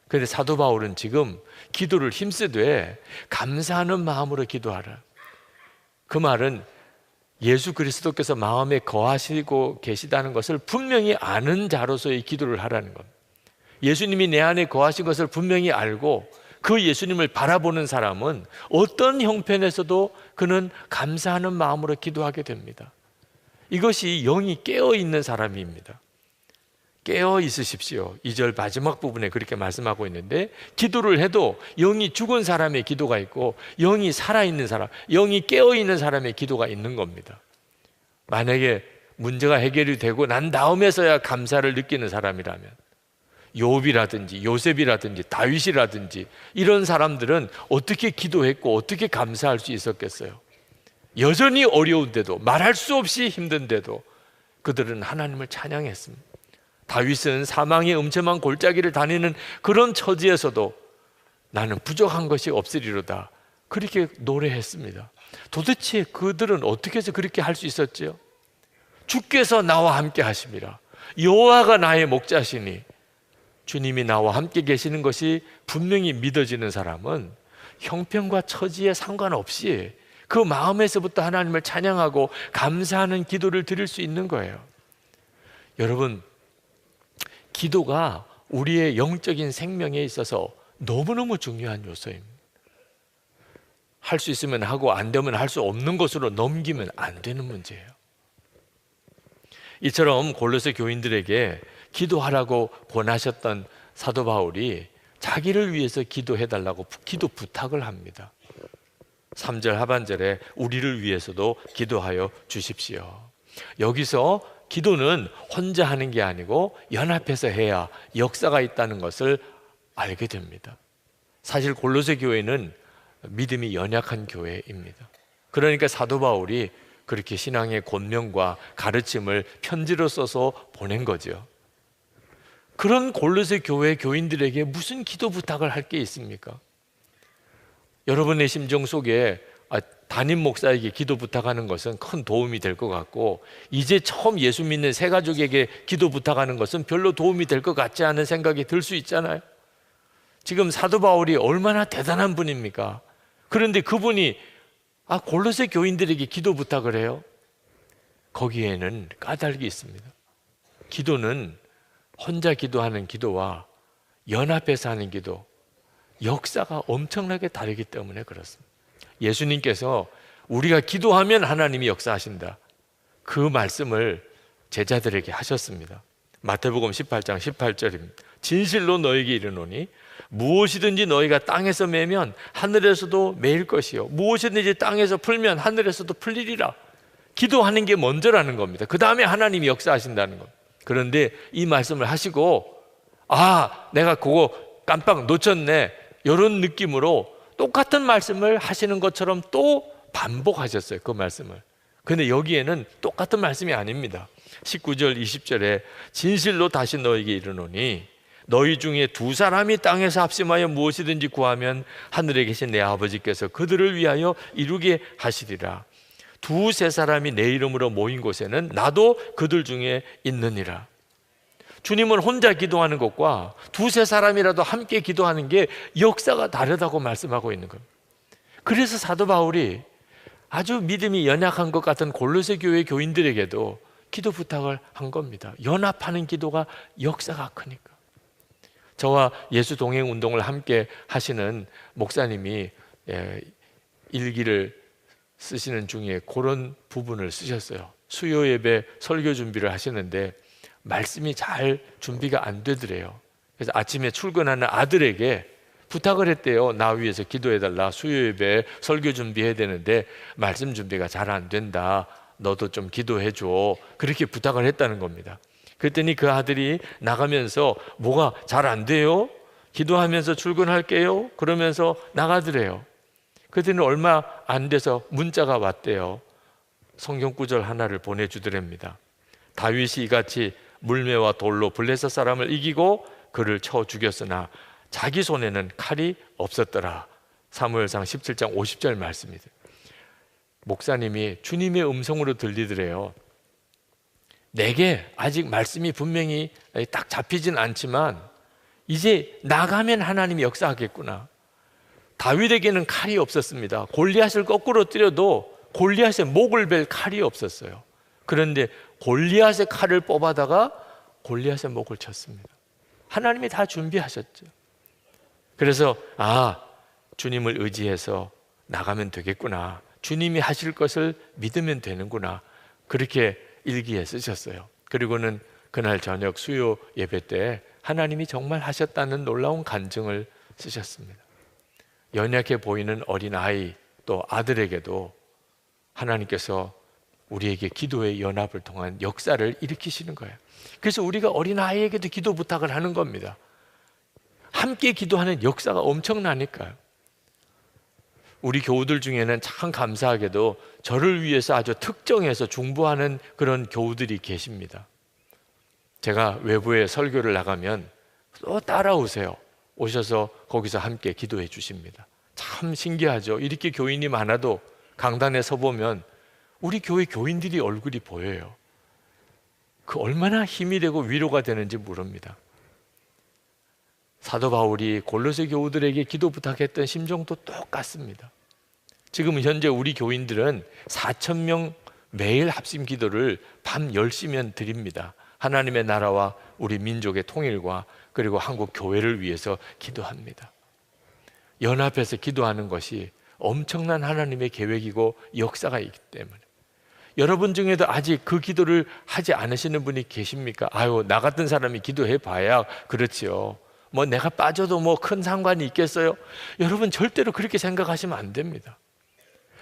그런데 사도 바울은 지금 기도를 힘쓰되 감사하는 마음으로 기도하라. 그 말은 예수 그리스도께서 마음에 거하시고 계시다는 것을 분명히 아는 자로서의 기도를 하라는 겁니다. 예수님이 내 안에 거하신 것을 분명히 알고 그 예수님을 바라보는 사람은 어떤 형편에서도 그는 감사하는 마음으로 기도하게 됩니다. 이것이 영이 깨어있는 사람입니다. 깨어 있으십시오. 2절 마지막 부분에 그렇게 말씀하고 있는데, 기도를 해도 영이 죽은 사람의 기도가 있고 영이 살아있는 사람, 영이 깨어있는 사람의 기도가 있는 겁니다. 만약에 문제가 해결이 되고 난 다음에서야 감사를 느끼는 사람이라면, 욥이라든지 요셉이라든지 다윗이라든지 이런 사람들은 어떻게 기도했고 어떻게 감사할 수 있었겠어요? 여전히 어려운데도, 말할 수 없이 힘든데도 그들은 하나님을 찬양했습니다. 다윗은 사망의 음침한 골짜기를 다니는 그런 처지에서도 나는 부족한 것이 없으리로다, 그렇게 노래했습니다. 도대체 그들은 어떻게 해서 그렇게 할 수 있었죠? 주께서 나와 함께 하심이라, 여호와가 나의 목자시니, 주님이 나와 함께 계시는 것이 분명히 믿어지는 사람은 형편과 처지에 상관없이 그 마음에서부터 하나님을 찬양하고 감사하는 기도를 드릴 수 있는 거예요. 여러분, 기도가 우리의 영적인 생명에 있어서 너무너무 중요한 요소입니다. 할 수 있으면 하고 안 되면 할 수 없는 것으로 넘기면 안 되는 문제예요. 이처럼 골로새 교인들에게 기도하라고 권하셨던 사도 바울이 자기를 위해서 기도해달라고 기도 부탁을 합니다. 3절 하반절에 우리를 위해서도 기도하여 주십시오. 여기서 기도는 혼자 하는 게 아니고 연합해서 해야 역사가 있다는 것을 알게 됩니다. 사실 골로새 교회는 믿음이 연약한 교회입니다. 그러니까 사도 바울이 그렇게 신앙의 권면과 가르침을 편지로 써서 보낸 거죠. 그런 골로새 교회 교인들에게 무슨 기도 부탁을 할 게 있습니까? 여러분의 심정 속에 담임 목사에게 기도 부탁하는 것은 큰 도움이 될 것 같고, 이제 처음 예수 믿는 새 가족에게 기도 부탁하는 것은 별로 도움이 될 것 같지 않은 생각이 들 수 있잖아요. 지금 사도 바울이 얼마나 대단한 분입니까? 그런데 그분이 골로새 교인들에게 기도 부탁을 해요? 거기에는 까닭이 있습니다. 기도는 혼자 기도하는 기도와 연합해서 하는 기도, 역사가 엄청나게 다르기 때문에 그렇습니다. 예수님께서 우리가 기도하면 하나님이 역사하신다, 그 말씀을 제자들에게 하셨습니다. 마태복음 18장 18절입니다. 진실로 너에게 이르노니 무엇이든지 너희가 땅에서 매면 하늘에서도 매일 것이요, 무엇이든지 땅에서 풀면 하늘에서도 풀리리라. 기도하는 게 먼저라는 겁니다. 그 다음에 하나님이 역사하신다는 겁니다. 그런데 이 말씀을 하시고 내가 그거 깜빡 놓쳤네, 이런 느낌으로 똑같은 말씀을 하시는 것처럼 또 반복하셨어요, 그 말씀을. 그런데 여기에는 똑같은 말씀이 아닙니다. 19절 20절에 진실로 다시 너에게 이르노니 너희 중에 두 사람이 땅에서 합심하여 무엇이든지 구하면 하늘에 계신 내 아버지께서 그들을 위하여 이루게 하시리라. 두세 사람이 내 이름으로 모인 곳에는 나도 그들 중에 있느니라. 주님은 혼자 기도하는 것과 두세 사람이라도 함께 기도하는 게 역사가 다르다고 말씀하고 있는 겁니다. 그래서 사도 바울이 아주 믿음이 연약한 것 같은 골로새 교회 교인들에게도 기도 부탁을 한 겁니다. 연합하는 기도가 역사가 크니까. 저와 예수 동행 운동을 함께 하시는 목사님이 일기를 쓰시는 중에 그런 부분을 쓰셨어요. 수요 예배 설교 준비를 하시는데 말씀이 잘 준비가 안 되더래요. 그래서 아침에 출근하는 아들에게 부탁을 했대요. 나 위해서 기도해달라. 수요 예배 설교 준비해야 되는데 말씀 준비가 잘 안 된다. 너도 좀 기도해줘. 그렇게 부탁을 했다는 겁니다. 그랬더니 그 아들이 나가면서 뭐가 잘 안 돼요? 기도하면서 출근할게요. 그러면서 나가더래요. 그랬더니 얼마 안 돼서 문자가 왔대요. 성경 구절 하나를 보내주더랍니다. 다윗이 이같이 물매와 돌로 블레셋 사람을 이기고 그를 쳐 죽였으나 자기 손에는 칼이 없었더라. 사무엘상 17장 50절 말씀이죠. 목사님이 주님의 음성으로 들리더래요. 내게 아직 말씀이 분명히 딱 잡히진 않지만 이제 나가면 하나님이 역사하겠구나. 다윗에게는 칼이 없었습니다. 골리앗을 거꾸로 때려도 골리앗의 목을 벨 칼이 없었어요. 그런데 골리앗의 칼을 뽑아다가 골리앗의 목을 쳤습니다. 하나님이 다 준비하셨죠. 그래서 주님을 의지해서 나가면 되겠구나. 주님이 하실 것을 믿으면 되는구나. 그렇게 일기에 쓰셨어요. 그리고는 그날 저녁 수요 예배 때 하나님이 정말 하셨다는 놀라운 간증을 쓰셨습니다. 연약해 보이는 어린아이 또 아들에게도 하나님께서 우리에게 기도의 연합을 통한 역사를 일으키시는 거예요. 그래서 우리가 어린아이에게도 기도 부탁을 하는 겁니다. 함께 기도하는 역사가 엄청나니까요. 우리 교우들 중에는 참 감사하게도 저를 위해서 아주 특정해서 중보하는 그런 교우들이 계십니다. 제가 외부에 설교를 나가면 또 따라오세요. 오셔서 거기서 함께 기도해 주십니다. 참 신기하죠. 이렇게 교인이 많아도 강단에 서보면 우리 교회 교인들이 얼굴이 보여요. 그 얼마나 힘이 되고 위로가 되는지 모릅니다. 사도 바울이 골로새 교우들에게 기도 부탁했던 심정도 똑같습니다. 지금 현재 우리 교인들은 4,000명 매일 합심 기도를 밤 10시면 드립니다. 하나님의 나라와 우리 민족의 통일과 그리고 한국 교회를 위해서 기도합니다. 연합해서 기도하는 것이 엄청난 하나님의 계획이고 역사가 있기 때문에. 여러분 중에도 아직 그 기도를 하지 않으시는 분이 계십니까? 나 같은 사람이 기도해 봐야 그렇지요. 뭐 내가 빠져도 뭐 큰 상관이 있겠어요? 여러분 절대로 그렇게 생각하시면 안 됩니다.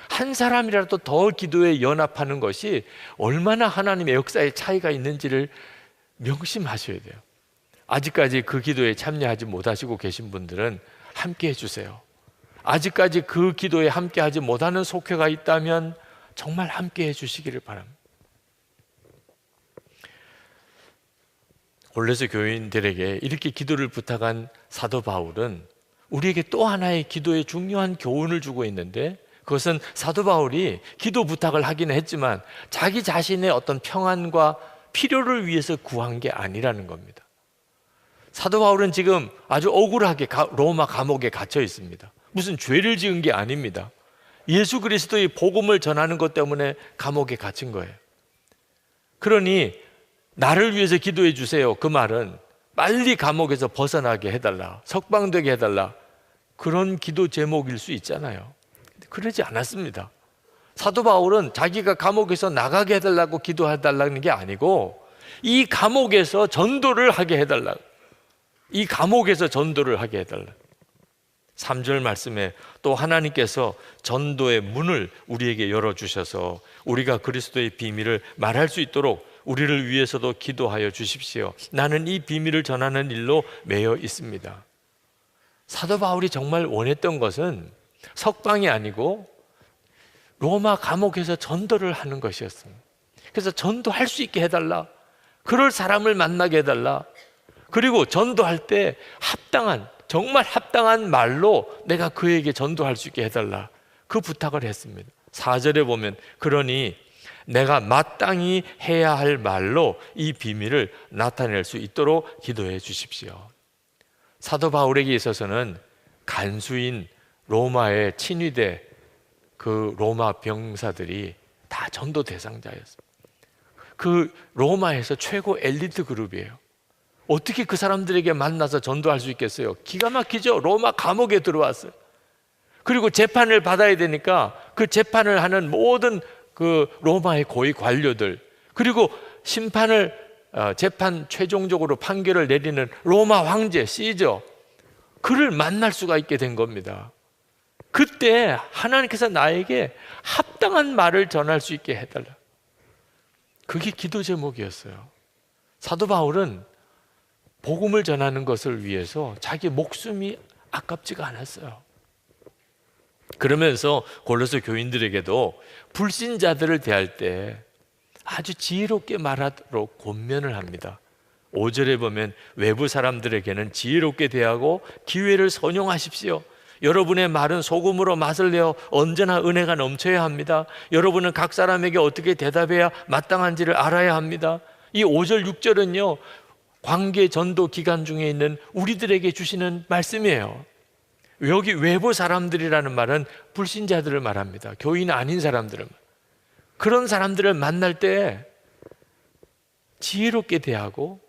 한 사람이라도 더 기도에 연합하는 것이 얼마나 하나님의 역사의 차이가 있는지를 명심하셔야 돼요. 아직까지 그 기도에 참여하지 못하시고 계신 분들은 함께 해주세요. 아직까지 그 기도에 함께하지 못하는 속회가 있다면 정말 함께 해주시기를 바랍니다. 골로새 교인들에게 이렇게 기도를 부탁한 사도 바울은 우리에게 또 하나의 기도의 중요한 교훈을 주고 있는데, 그것은 사도 바울이 기도 부탁을 하기는 했지만 자기 자신의 어떤 평안과 필요를 위해서 구한 게 아니라는 겁니다. 사도 바울은 지금 아주 억울하게 로마 감옥에 갇혀 있습니다. 무슨 죄를 지은 게 아닙니다. 예수 그리스도의 복음을 전하는 것 때문에 감옥에 갇힌 거예요. 그러니 나를 위해서 기도해 주세요. 그 말은 빨리 감옥에서 벗어나게 해달라, 석방되게 해달라, 그런 기도 제목일 수 있잖아요. 그러지 않았습니다. 사도 바울은 자기가 감옥에서 나가게 해달라고 기도해달라는 게 아니고 이 감옥에서 전도를 하게 해달라, 이 감옥에서 전도를 하게 해달라. 3절 말씀에 또 하나님께서 전도의 문을 우리에게 열어주셔서 우리가 그리스도의 비밀을 말할 수 있도록 우리를 위해서도 기도하여 주십시오. 나는 이 비밀을 전하는 일로 매여 있습니다. 사도 바울이 정말 원했던 것은 석방이 아니고 로마 감옥에서 전도를 하는 것이었습니다. 그래서 전도할 수 있게 해달라, 그럴 사람을 만나게 해달라, 그리고 전도할 때 정말 합당한 말로 내가 그에게 전도할 수 있게 해달라, 그 부탁을 했습니다. 4절에 보면 그러니 내가 마땅히 해야 할 말로 이 비밀을 나타낼 수 있도록 기도해 주십시오. 사도 바울에게 있어서는 간수인 로마의 친위대 그 로마 병사들이 다 전도 대상자였습니다. 그 로마에서 최고 엘리트 그룹이에요. 어떻게 그 사람들에게 만나서 전도할 수 있겠어요? 기가 막히죠. 로마 감옥에 들어왔어요. 그리고 재판을 받아야 되니까 그 재판을 하는 모든 그 로마의 고위 관료들, 그리고 재판 최종적으로 판결을 내리는 로마 황제 시저, 그를 만날 수가 있게 된 겁니다. 그때 하나님께서 나에게 합당한 말을 전할 수 있게 해달라. 그게 기도 제목이었어요. 사도 바울은 복음을 전하는 것을 위해서 자기 목숨이 아깝지가 않았어요. 그러면서 골로새 교인들에게도 불신자들을 대할 때 아주 지혜롭게 말하도록 권면을 합니다. 5절에 보면 외부 사람들에게는 지혜롭게 대하고 기회를 선용하십시오. 여러분의 말은 소금으로 맛을 내어 언제나 은혜가 넘쳐야 합니다. 여러분은 각 사람에게 어떻게 대답해야 마땅한지를 알아야 합니다. 이 5절 6절은요, 관계 전도 기간 중에 있는 우리들에게 주시는 말씀이에요. 여기 외부 사람들이라는 말은 불신자들을 말합니다. 교인 아닌 사람들을. 그런 사람들을 만날 때 지혜롭게 대하고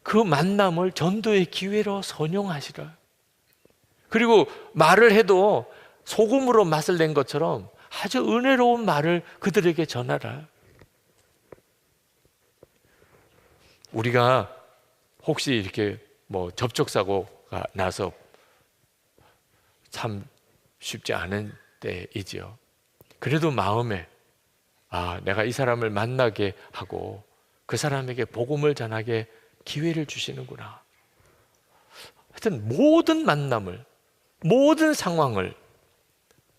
그 만남을 전도의 기회로 선용하시라. 그리고 말을 해도 소금으로 맛을 낸 것처럼 아주 은혜로운 말을 그들에게 전하라. 우리가 혹시 이렇게 접촉사고가 나서 참 쉽지 않은 때이지요. 그래도 마음에 내가 이 사람을 만나게 하고 그 사람에게 복음을 전하게 기회를 주시는구나. 하여튼 모든 만남을, 모든 상황을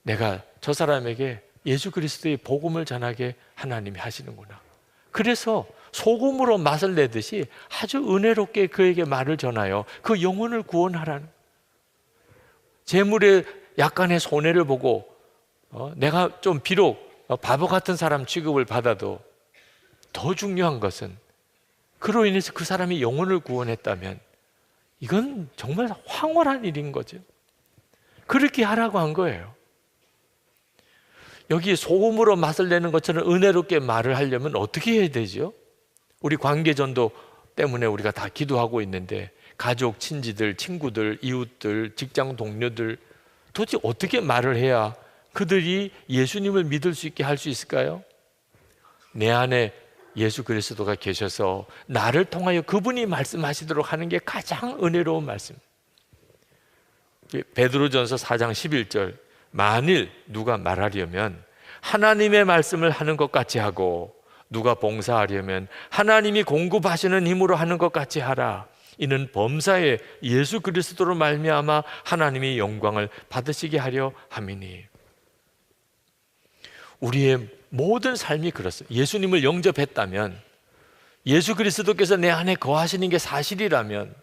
내가 저 사람에게 예수 그리스도의 복음을 전하게 하나님이 하시는구나. 그래서 소금으로 맛을 내듯이 아주 은혜롭게 그에게 말을 전하여 그 영혼을 구원하라는, 재물에 약간의 손해를 보고 내가 좀 비록 바보 같은 사람 취급을 받아도 더 중요한 것은 그로 인해서 그 사람이 영혼을 구원했다면 이건 정말 황홀한 일인 거죠. 그렇게 하라고 한 거예요. 여기 소금으로 맛을 내는 것처럼 은혜롭게 말을 하려면 어떻게 해야 되죠? 우리 관계전도 때문에 우리가 다 기도하고 있는데 가족, 친지들, 친구들, 이웃들, 직장 동료들 도대체 어떻게 말을 해야 그들이 예수님을 믿을 수 있게 할 수 있을까요? 내 안에 예수 그리스도가 계셔서 나를 통하여 그분이 말씀하시도록 하는 게 가장 은혜로운 말씀. 베드로전서 4장 11절, 만일 누가 말하려면 하나님의 말씀을 하는 것 같이 하고 누가 봉사하려면 하나님이 공급하시는 힘으로 하는 것 같이 하라. 이는 범사에 예수 그리스도로 말미암아 하나님이 영광을 받으시게 하려 함이니. 우리의 모든 삶이 그렇습니다. 예수님을 영접했다면, 예수 그리스도께서 내 안에 거하시는 게 사실이라면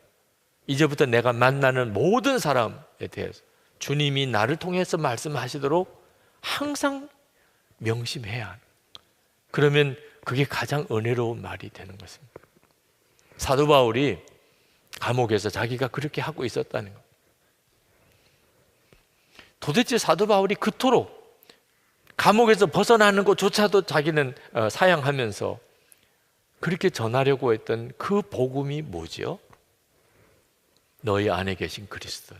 이제부터 내가 만나는 모든 사람에 대해서 주님이 나를 통해서 말씀하시도록 항상 명심해야 하는, 그러면 그게 가장 은혜로운 말이 되는 것입니다. 사도 바울이 감옥에서 자기가 그렇게 하고 있었다는 것. 도대체 사도 바울이 그토록 감옥에서 벗어나는 것조차도 자기는 사양하면서 그렇게 전하려고 했던 그 복음이 뭐지요? 너희 안에 계신 그리스도.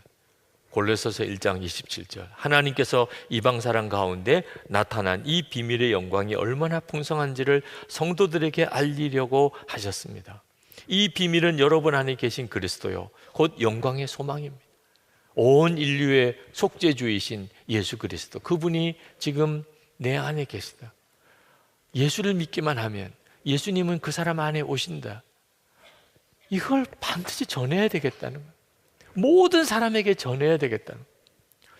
골로새서 1장 27절. 하나님께서 이방 사람 가운데 나타난 이 비밀의 영광이 얼마나 풍성한지를 성도들에게 알리려고 하셨습니다. 이 비밀은 여러분 안에 계신 그리스도요, 곧 영광의 소망입니다. 온 인류의 속죄주이신 예수 그리스도, 그분이 지금 내 안에 계시다. 예수를 믿기만 하면 예수님은 그 사람 안에 오신다. 이걸 반드시 전해야 되겠다는 거예요. 모든 사람에게 전해야 되겠다는 거예요.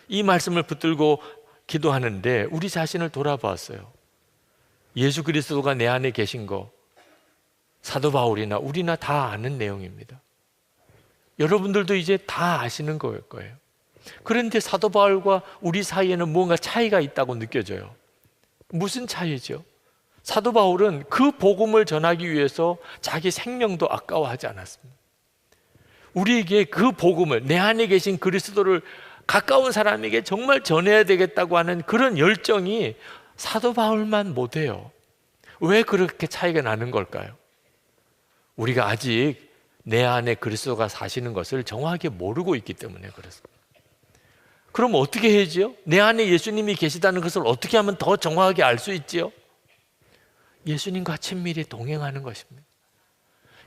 이 말씀을 붙들고 기도하는데 우리 자신을 돌아보았어요. 예수 그리스도가 내 안에 계신 거 사도 바울이나 우리나 다 아는 내용입니다. 여러분들도 이제 다 아시는 거예요. 그런데 사도 바울과 우리 사이에는 뭔가 차이가 있다고 느껴져요. 무슨 차이죠? 사도 바울은 그 복음을 전하기 위해서 자기 생명도 아까워하지 않았습니다. 우리에게 그 복음을, 내 안에 계신 그리스도를 가까운 사람에게 정말 전해야 되겠다고 하는 그런 열정이 사도 바울만 못해요. 왜 그렇게 차이가 나는 걸까요? 우리가 아직 내 안에 그리스도가 사시는 것을 정확하게 모르고 있기 때문에 그렇습니다. 그럼 어떻게 해야지요? 내 안에 예수님이 계시다는 것을 어떻게 하면 더 정확하게 알 수 있지요? 예수님과 친밀히 동행하는 것입니다.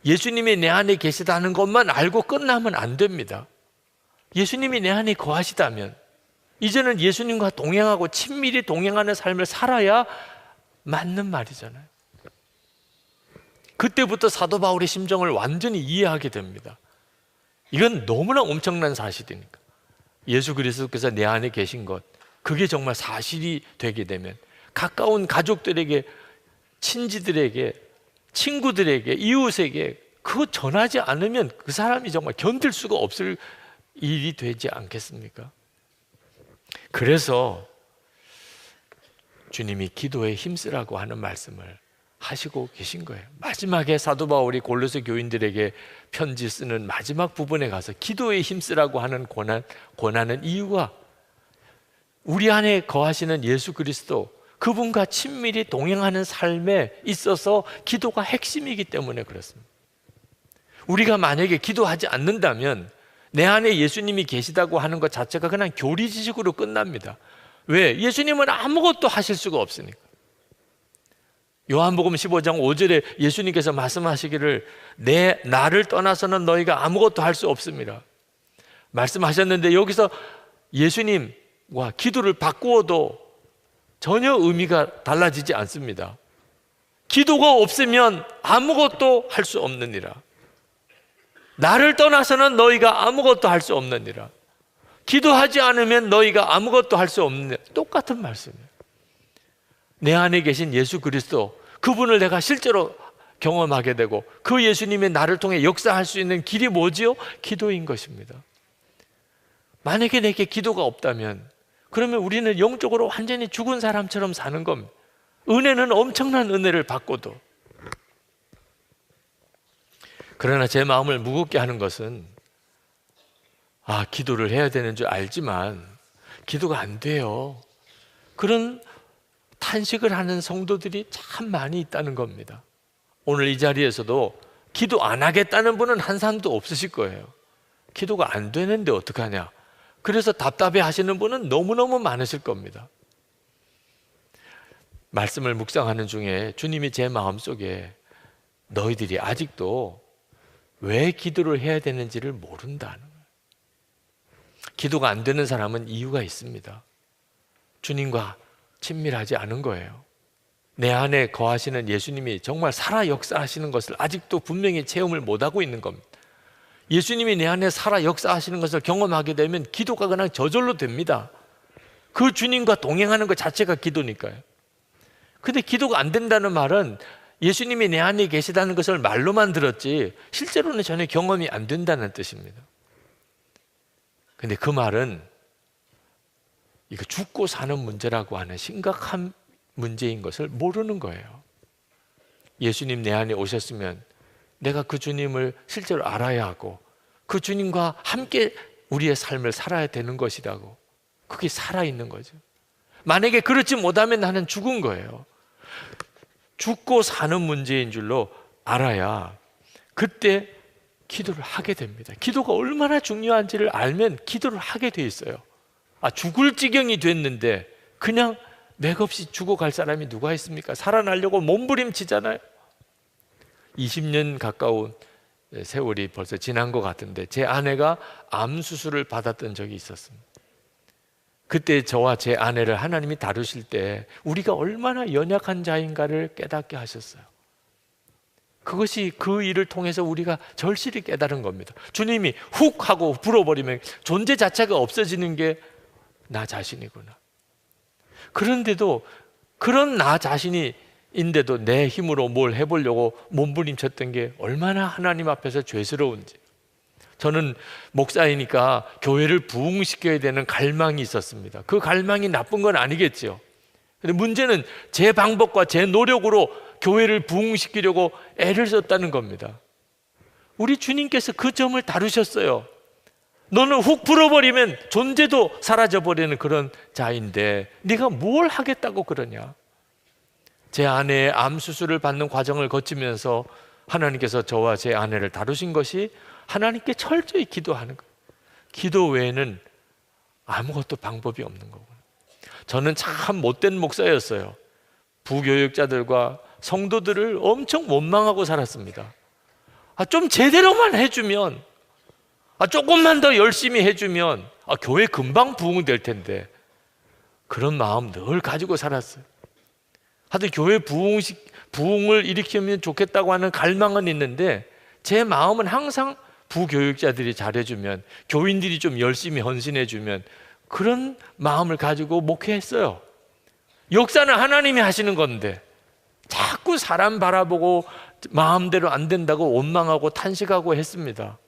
예수님이 내 안에 계시다는 것만 알고 끝나면 안 됩니다. 예수님이 내 안에 거하시다면 이제는 예수님과 동행하고 친밀히 동행하는 삶을 살아야 맞는 말이잖아요. 그때부터 사도 바울의 심정을 완전히 이해하게 됩니다. 이건 너무나 엄청난 사실이니까. 예수 그리스도께서 내 안에 계신 것, 그게 정말 사실이 되게 되면 가까운 가족들에게, 친지들에게, 친구들에게, 이웃에게 그거 전하지 않으면 그 사람이 정말 견딜 수가 없을 일이 되지 않겠습니까? 그래서 주님이 기도에 힘쓰라고 하는 말씀을 하시고 계신 거예요. 마지막에 사도 바울이 골로새 교인들에게 편지 쓰는 마지막 부분에 가서 기도에 힘쓰라고 하는 권하는 이유가 우리 안에 거하시는 예수 그리스도, 그분과 친밀히 동행하는 삶에 있어서 기도가 핵심이기 때문에 그렇습니다. 우리가 만약에 기도하지 않는다면 내 안에 예수님이 계시다고 하는 것 자체가 그냥 교리 지식으로 끝납니다. 왜? 예수님은 아무것도 하실 수가 없으니까. 요한복음 15장 5절에 예수님께서 말씀하시기를 나를 떠나서는 너희가 아무것도 할 수 없습니다 말씀하셨는데, 여기서 예수님과 기도를 바꾸어도 전혀 의미가 달라지지 않습니다. 기도가 없으면 아무것도 할 수 없느니라. 나를 떠나서는 너희가 아무것도 할 수 없느니라. 기도하지 않으면 너희가 아무것도 할 수 없느니라. 똑같은 말씀이에요. 내 안에 계신 예수 그리스도, 그분을 내가 실제로 경험하게 되고 그 예수님이 나를 통해 역사할 수 있는 길이 뭐지요? 기도인 것입니다. 만약에 내게 기도가 없다면 그러면 우리는 영적으로 완전히 죽은 사람처럼 사는 겁니다. 은혜는 엄청난 은혜를 받고도. 그러나 제 마음을 무겁게 하는 것은 기도를 해야 되는 줄 알지만 기도가 안 돼요, 그런 탄식을 하는 성도들이 참 많이 있다는 겁니다. 오늘 이 자리에서도 기도 안 하겠다는 분은 한 사람도 없으실 거예요. 기도가 안 되는데 어떡하냐, 그래서 답답해 하시는 분은 너무너무 많으실 겁니다. 말씀을 묵상하는 중에 주님이 제 마음속에 너희들이 아직도 왜 기도를 해야 되는지를 모른다는 거예요. 기도가 안 되는 사람은 이유가 있습니다. 주님과 친밀하지 않은 거예요. 내 안에 거하시는 예수님이 정말 살아 역사하시는 것을 아직도 분명히 체험을 못하고 있는 겁니다. 예수님이 내 안에 살아 역사하시는 것을 경험하게 되면 기도가 그냥 저절로 됩니다. 그 주님과 동행하는 것 자체가 기도니까요. 근데 기도가 안 된다는 말은 예수님이 내 안에 계시다는 것을 말로만 들었지 실제로는 전혀 경험이 안 된다는 뜻입니다. 근데 그 말은 이거 죽고 사는 문제라고 하는 심각한 문제인 것을 모르는 거예요. 예수님 내 안에 오셨으면 내가 그 주님을 실제로 알아야 하고 그 주님과 함께 우리의 삶을 살아야 되는 것이라고, 그게 살아있는 거죠. 만약에 그렇지 못하면 나는 죽은 거예요. 죽고 사는 문제인 줄로 알아야 그때 기도를 하게 됩니다. 기도가 얼마나 중요한지를 알면 기도를 하게 돼 있어요. 죽을 지경이 됐는데 그냥 맥없이 죽어갈 사람이 누가 있습니까? 살아나려고 몸부림치잖아요. 20년 가까운 세월이 벌써 지난 것 같은데 제 아내가 암 수술을 받았던 적이 있었습니다. 그때 저와 제 아내를 하나님이 다루실 때 우리가 얼마나 연약한 자인가를 깨닫게 하셨어요. 그것이 그 일을 통해서 우리가 절실히 깨달은 겁니다. 주님이 훅 하고 불어버리면 존재 자체가 없어지는 게 나 자신이구나. 그런데도 그런 나 자신인데도 내 힘으로 뭘 해보려고 몸부림쳤던 게 얼마나 하나님 앞에서 죄스러운지. 저는 목사이니까 교회를 부흥시켜야 되는 갈망이 있었습니다. 그 갈망이 나쁜 건 아니겠죠. 근데 문제는 제 방법과 제 노력으로 교회를 부흥시키려고 애를 썼다는 겁니다. 우리 주님께서 그 점을 다루셨어요. 너는 훅 불어버리면 존재도 사라져버리는 그런 자인데 네가 뭘 하겠다고 그러냐. 제 아내의 암 수술을 받는 과정을 거치면서 하나님께서 저와 제 아내를 다루신 것이 하나님께 철저히 기도하는 거예요. 기도 외에는 아무것도 방법이 없는 거구나. 저는 참 못된 목사였어요. 부교육자들과 성도들을 엄청 원망하고 살았습니다. 좀 제대로만 해주면 조금만 더 열심히 해주면 교회 금방 부흥될 텐데, 그런 마음 늘 가지고 살았어요. 하여튼 교회 부흥을 일으키면 좋겠다고 하는 갈망은 있는데, 제 마음은 항상 부교육자들이 잘해주면, 교인들이 좀 열심히 헌신해주면, 그런 마음을 가지고 목회했어요. 역사는 하나님이 하시는 건데 자꾸 사람 바라보고 마음대로 안 된다고 원망하고 탄식하고 했습니다.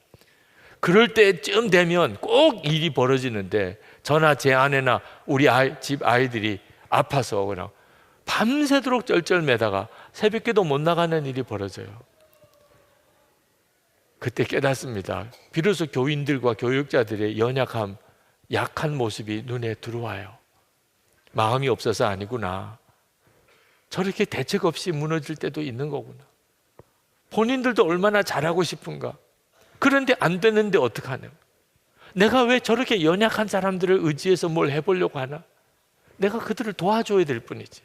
그럴 때쯤 되면 꼭 일이 벌어지는데, 저나 제 아내나 우리 집 아이들이 아파서 그냥 밤새도록 쩔쩔매다가 새벽기도 못 나가는 일이 벌어져요. 그때 깨닫습니다. 비로소 교인들과 교육자들의 연약함, 약한 모습이 눈에 들어와요. 마음이 없어서 아니구나. 저렇게 대책 없이 무너질 때도 있는 거구나. 본인들도 얼마나 잘하고 싶은가. 그런데 안 되는데 어떡하냐. 내가 왜 저렇게 연약한 사람들을 의지해서 뭘 해보려고 하나. 내가 그들을 도와줘야 될 뿐이지.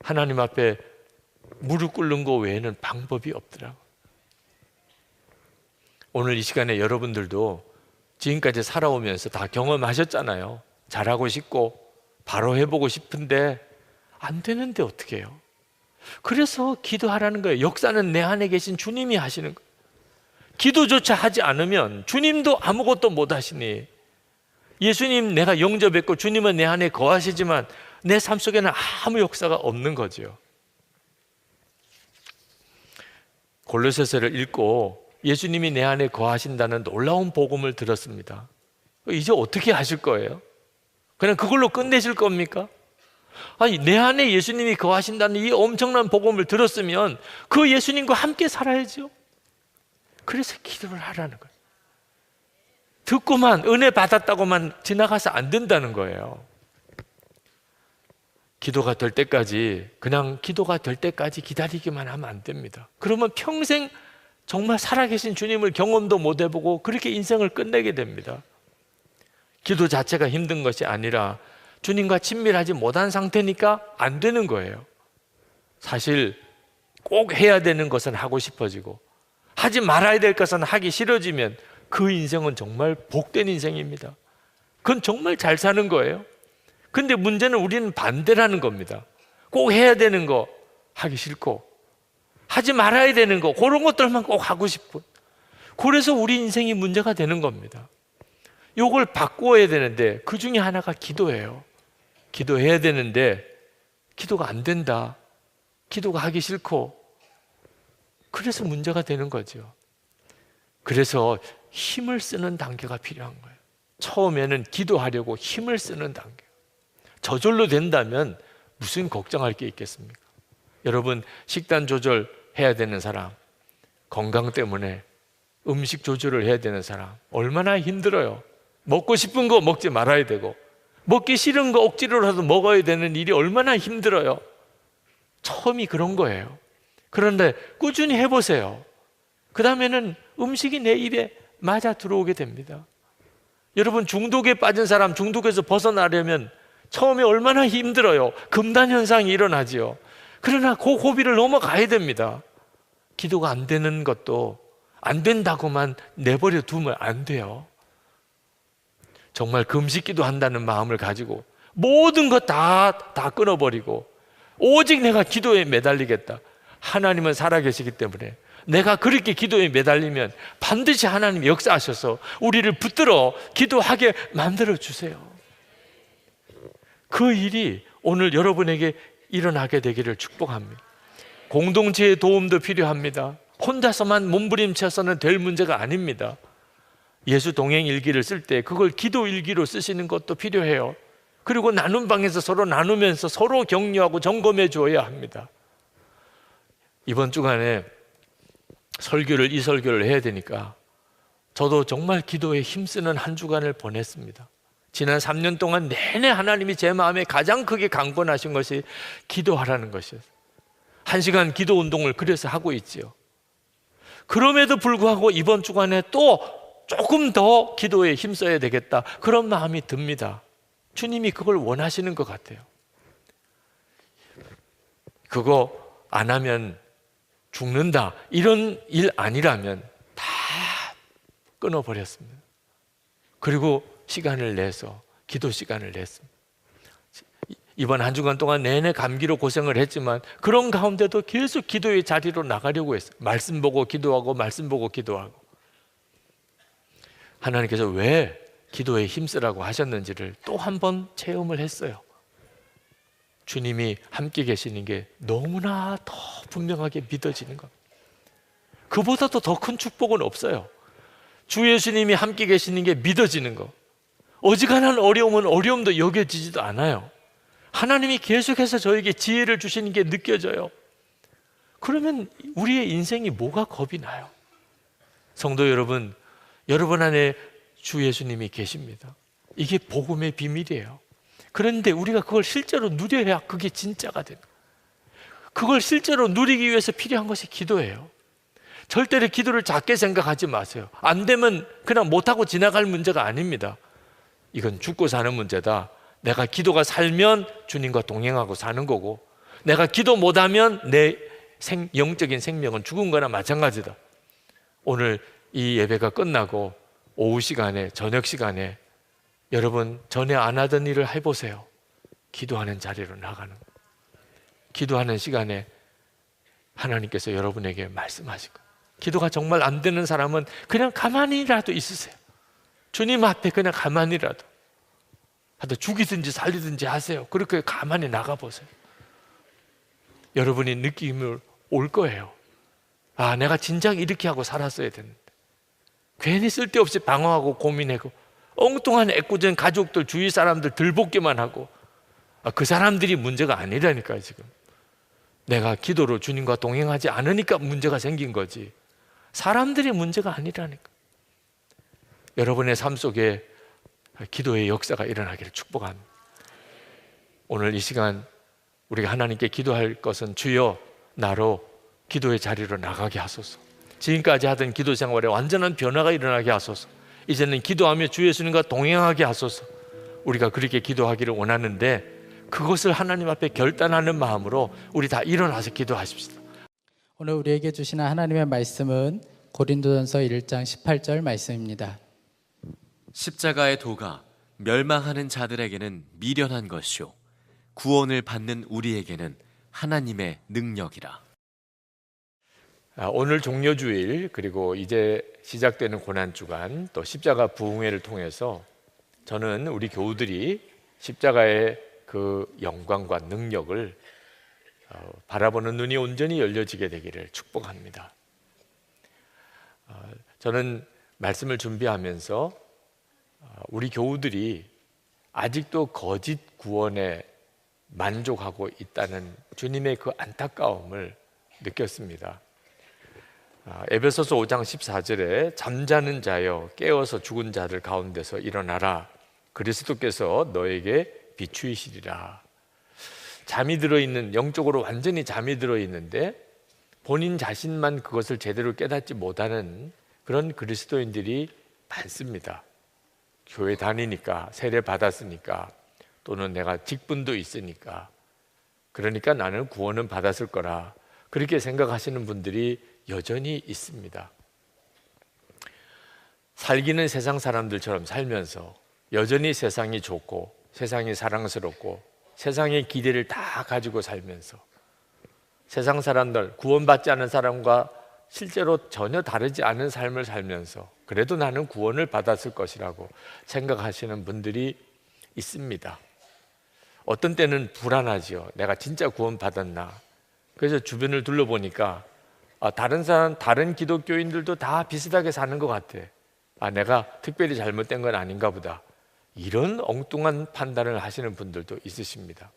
하나님 앞에 무릎 꿇는 거 외에는 방법이 없더라고. 오늘 이 시간에 여러분들도 지금까지 살아오면서 다 경험하셨잖아요. 잘하고 싶고 바로 해보고 싶은데 안 되는데 어떻게 해요? 그래서 기도하라는 거예요. 역사는 내 안에 계신 주님이 하시는 거예요. 기도조차 하지 않으면 주님도 아무것도 못 하시니, 예수님 내가 영접했고 주님은 내 안에 거하시지만 내 삶 속에는 아무 역사가 없는 거죠. 골로새서를 읽고 예수님이 내 안에 거하신다는 놀라운 복음을 들었습니다. 이제 어떻게 하실 거예요? 그냥 그걸로 끝내실 겁니까? 아니, 내 안에 예수님이 거하신다는 이 엄청난 복음을 들었으면 그 예수님과 함께 살아야죠. 그래서 기도를 하라는 거예요. 듣고만 은혜 받았다고만 지나가서 안 된다는 거예요. 기도가 될 때까지, 그냥 기도가 될 때까지 기다리기만 하면 안 됩니다. 그러면 평생 정말 살아계신 주님을 경험도 못 해보고 그렇게 인생을 끝내게 됩니다. 기도 자체가 힘든 것이 아니라 주님과 친밀하지 못한 상태니까 안 되는 거예요. 사실 꼭 해야 되는 것은 하고 싶어지고 하지 말아야 될 것은 하기 싫어지면 그 인생은 정말 복된 인생입니다. 그건 정말 잘 사는 거예요. 근데 문제는 우리는 반대라는 겁니다. 꼭 해야 되는 거 하기 싫고 하지 말아야 되는 거, 그런 것들만 꼭 하고 싶은, 그래서 우리 인생이 문제가 되는 겁니다. 요걸 바꾸어야 되는데 그 중에 하나가 기도예요. 기도해야 되는데 기도가 안 된다. 기도가 하기 싫고, 그래서 문제가 되는 거죠. 그래서 힘을 쓰는 단계가 필요한 거예요. 처음에는 기도하려고 힘을 쓰는 단계. 저절로 된다면 무슨 걱정할 게 있겠습니까? 여러분, 식단 조절해야 되는 사람, 건강 때문에 음식 조절을 해야 되는 사람 얼마나 힘들어요. 먹고 싶은 거 먹지 말아야 되고 먹기 싫은 거 억지로라도 먹어야 되는 일이 얼마나 힘들어요. 처음이 그런 거예요. 그런데 꾸준히 해보세요. 그 다음에는 음식이 내 입에 맞아 들어오게 됩니다. 여러분, 중독에 빠진 사람 중독에서 벗어나려면 처음에 얼마나 힘들어요. 금단 현상이 일어나지요. 그러나 그 고비를 넘어가야 됩니다. 기도가 안 되는 것도 안 된다고만 내버려 두면 안 돼요. 정말 금식기도 한다는 마음을 가지고 모든 것 다 끊어버리고 오직 내가 기도에 매달리겠다. 하나님은 살아계시기 때문에 내가 그렇게 기도에 매달리면 반드시 하나님이 역사하셔서 우리를 붙들어 기도하게 만들어 주세요. 그 일이 오늘 여러분에게 일어나게 되기를 축복합니다. 공동체의 도움도 필요합니다. 혼자서만 몸부림쳐서는 될 문제가 아닙니다. 예수 동행 일기를 쓸 때 그걸 기도 일기로 쓰시는 것도 필요해요. 그리고 나눔 방에서 서로 나누면서 서로 격려하고 점검해 줘야 합니다. 이번 주간에 이 설교를 해야 되니까 저도 정말 기도에 힘쓰는 한 주간을 보냈습니다. 지난 3년 동안 내내 하나님이 제 마음에 가장 크게 강권하신 것이 기도하라는 것이었어요. 1시간 기도 운동을 그래서 하고 있지요. 그럼에도 불구하고 이번 주간에 또 조금 더 기도에 힘써야 되겠다, 그런 마음이 듭니다. 주님이 그걸 원하시는 것 같아요. 그거 안 하면 죽는다, 이런 일 아니라면 다 끊어버렸습니다. 그리고 시간을 내서 기도 시간을 냈습니다. 이번 한 주간 동안 내내 감기로 고생을 했지만 그런 가운데도 계속 기도의 자리로 나가려고 했어요. 말씀 보고 기도하고 말씀 보고 기도하고. 하나님께서 왜 기도에 힘쓰라고 하셨는지를 또 한 번 체험을 했어요. 주님이 함께 계시는 게 너무나 더 분명하게 믿어지는 것. 그보다도 더 큰 축복은 없어요. 주 예수님이 함께 계시는 게 믿어지는 것. 어지간한 어려움은 어려움도 여겨지지도 않아요. 하나님이 계속해서 저에게 지혜를 주시는 게 느껴져요. 그러면 우리의 인생이 뭐가 겁이 나요? 성도 여러분, 여러분 안에 주 예수님이 계십니다. 이게 복음의 비밀이에요. 그런데 우리가 그걸 실제로 누려야 그게 진짜가 됩니다. 그걸 실제로 누리기 위해서 필요한 것이 기도예요. 절대로 기도를 작게 생각하지 마세요. 안 되면 그냥 못하고 지나갈 문제가 아닙니다. 이건 죽고 사는 문제다. 내가 기도가 살면 주님과 동행하고 사는 거고, 내가 기도 못하면 내 영적인 생명은 죽은 거나 마찬가지다. 오늘 이 예배가 끝나고 오후 시간에, 저녁 시간에 여러분 전에 안 하던 일을 해보세요. 기도하는 자리로 나가는, 기도하는 시간에 하나님께서 여러분에게 말씀하실 거예요. 기도가 정말 안 되는 사람은 그냥 가만히라도 있으세요. 주님 앞에 그냥 가만히라도 하다 죽이든지 살리든지 하세요. 그렇게 가만히 나가보세요. 여러분이 느낌을 올 거예요. 아, 내가 진작 이렇게 하고 살았어야 됐는데, 괜히 쓸데없이 방황하고 고민하고 엉뚱한 애꿎은 가족들, 주위 사람들 들볶기만 하고, 그 사람들이 문제가 아니라니까요. 지금 내가 기도로 주님과 동행하지 않으니까 문제가 생긴 거지, 사람들이 문제가 아니라니까. 여러분의 삶 속에 기도의 역사가 일어나기를 축복합니다. 오늘 이 시간 우리가 하나님께 기도할 것은, 주여 나로 기도의 자리로 나가게 하소서. 지금까지 하던 기도 생활에 완전한 변화가 일어나게 하소서. 이제는 기도하며 주 예수님과 동행하게 하소서. 우리가 그렇게 기도하기를 원하는데, 그것을 하나님 앞에 결단하는 마음으로 우리 다 일어나서 기도하십시다. 오늘 우리에게 주시는 하나님의 말씀은 고린도전서 1장 18절 말씀입니다. 십자가의 도가 멸망하는 자들에게는 미련한 것이요 구원을 받는 우리에게는 하나님의 능력이라. 오늘 종려주일, 그리고 이제 시작되는 고난주간, 또 십자가 부흥회를 통해서 저는 우리 교우들이 십자가의 그 영광과 능력을 바라보는 눈이 온전히 열려지게 되기를 축복합니다. 저는 말씀을 준비하면서 우리 교우들이 아직도 거짓 구원에 만족하고 있다는 주님의 그 안타까움을 느꼈습니다. 에베소서 5장 14절에 잠자는 자여 깨어서 죽은 자들 가운데서 일어나라, 그리스도께서 너에게 비추이시리라. 잠이 들어있는, 영적으로 완전히 잠이 들어있는데 본인 자신만 그것을 제대로 깨닫지 못하는 그런 그리스도인들이 많습니다. 교회 다니니까, 세례 받았으니까, 또는 내가 직분도 있으니까, 그러니까 나는 구원은 받았을 거라, 그렇게 생각하시는 분들이 여전히 있습니다. 살기는 세상 사람들처럼 살면서 여전히 세상이 좋고 세상이 사랑스럽고 세상의 기대를 다 가지고 살면서, 세상 사람들, 구원받지 않은 사람과 실제로 전혀 다르지 않은 삶을 살면서 그래도 나는 구원을 받았을 것이라고 생각하시는 분들이 있습니다. 어떤 때는 불안하지요. 내가 진짜 구원받았나? 그래서 주변을 둘러보니까 다른 사람, 다른 기독교인들도 다 비슷하게 사는 것 같아. 내가 특별히 잘못된 건 아닌가 보다. 이런 엉뚱한 판단을 하시는 분들도 있으십니다.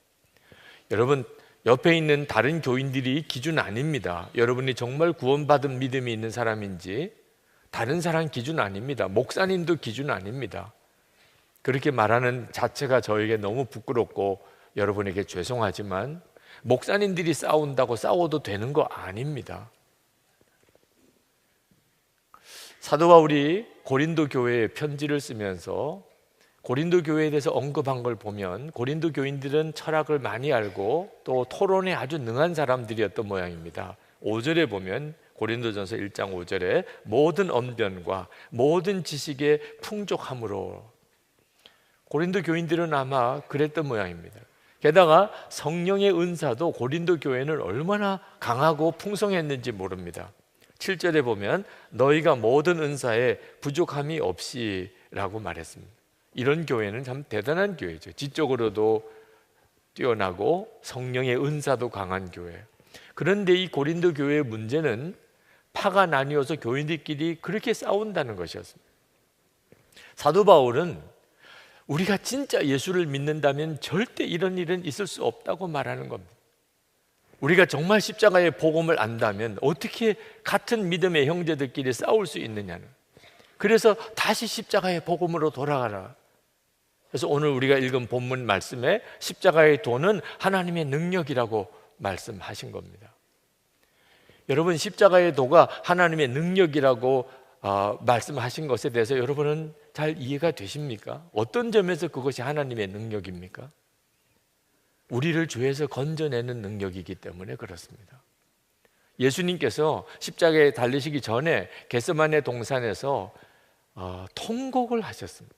여러분, 옆에 있는 다른 교인들이 기준 아닙니다. 여러분이 정말 구원받은 믿음이 있는 사람인지 다른 사람 기준 아닙니다. 목사님도 기준 아닙니다. 그렇게 말하는 자체가 저에게 너무 부끄럽고 여러분에게 죄송하지만, 목사님들이 싸운다고 싸워도 되는 거 아닙니다. 사도 바울이 고린도 교회에 편지를 쓰면서 고린도 교회에 대해서 언급한 걸 보면, 고린도 교인들은 철학을 많이 알고 또 토론에 아주 능한 사람들이었던 모양입니다. 5절에 보면 고린도전서 1장 5절에 모든 언변과 모든 지식의 풍족함으로. 고린도 교인들은 아마 그랬던 모양입니다. 게다가 성령의 은사도 고린도 교회는 얼마나 강하고 풍성했는지 모릅니다. 7절에 보면 너희가 모든 은사에 부족함이 없이라고 말했습니다. 이런 교회는 참 대단한 교회죠. 지적으로도 뛰어나고 성령의 은사도 강한 교회. 그런데 이 고린도 교회의 문제는 파가 나뉘어서 교인들끼리 그렇게 싸운다는 것이었습니다. 사도 바울은 우리가 진짜 예수를 믿는다면 절대 이런 일은 있을 수 없다고 말하는 겁니다. 우리가 정말 십자가의 복음을 안다면 어떻게 같은 믿음의 형제들끼리 싸울 수 있느냐는. 그래서 다시 십자가의 복음으로 돌아가라. 그래서 오늘 우리가 읽은 본문 말씀에 십자가의 도는 하나님의 능력이라고 말씀하신 겁니다. 여러분, 십자가의 도가 하나님의 능력이라고 말씀하신 것에 대해서 여러분은 잘 이해가 되십니까? 어떤 점에서 그것이 하나님의 능력입니까? 우리를 죄에서 건져내는 능력이기 때문에 그렇습니다. 예수님께서 십자가에 달리시기 전에 겟세마네 동산에서 통곡을 하셨습니다.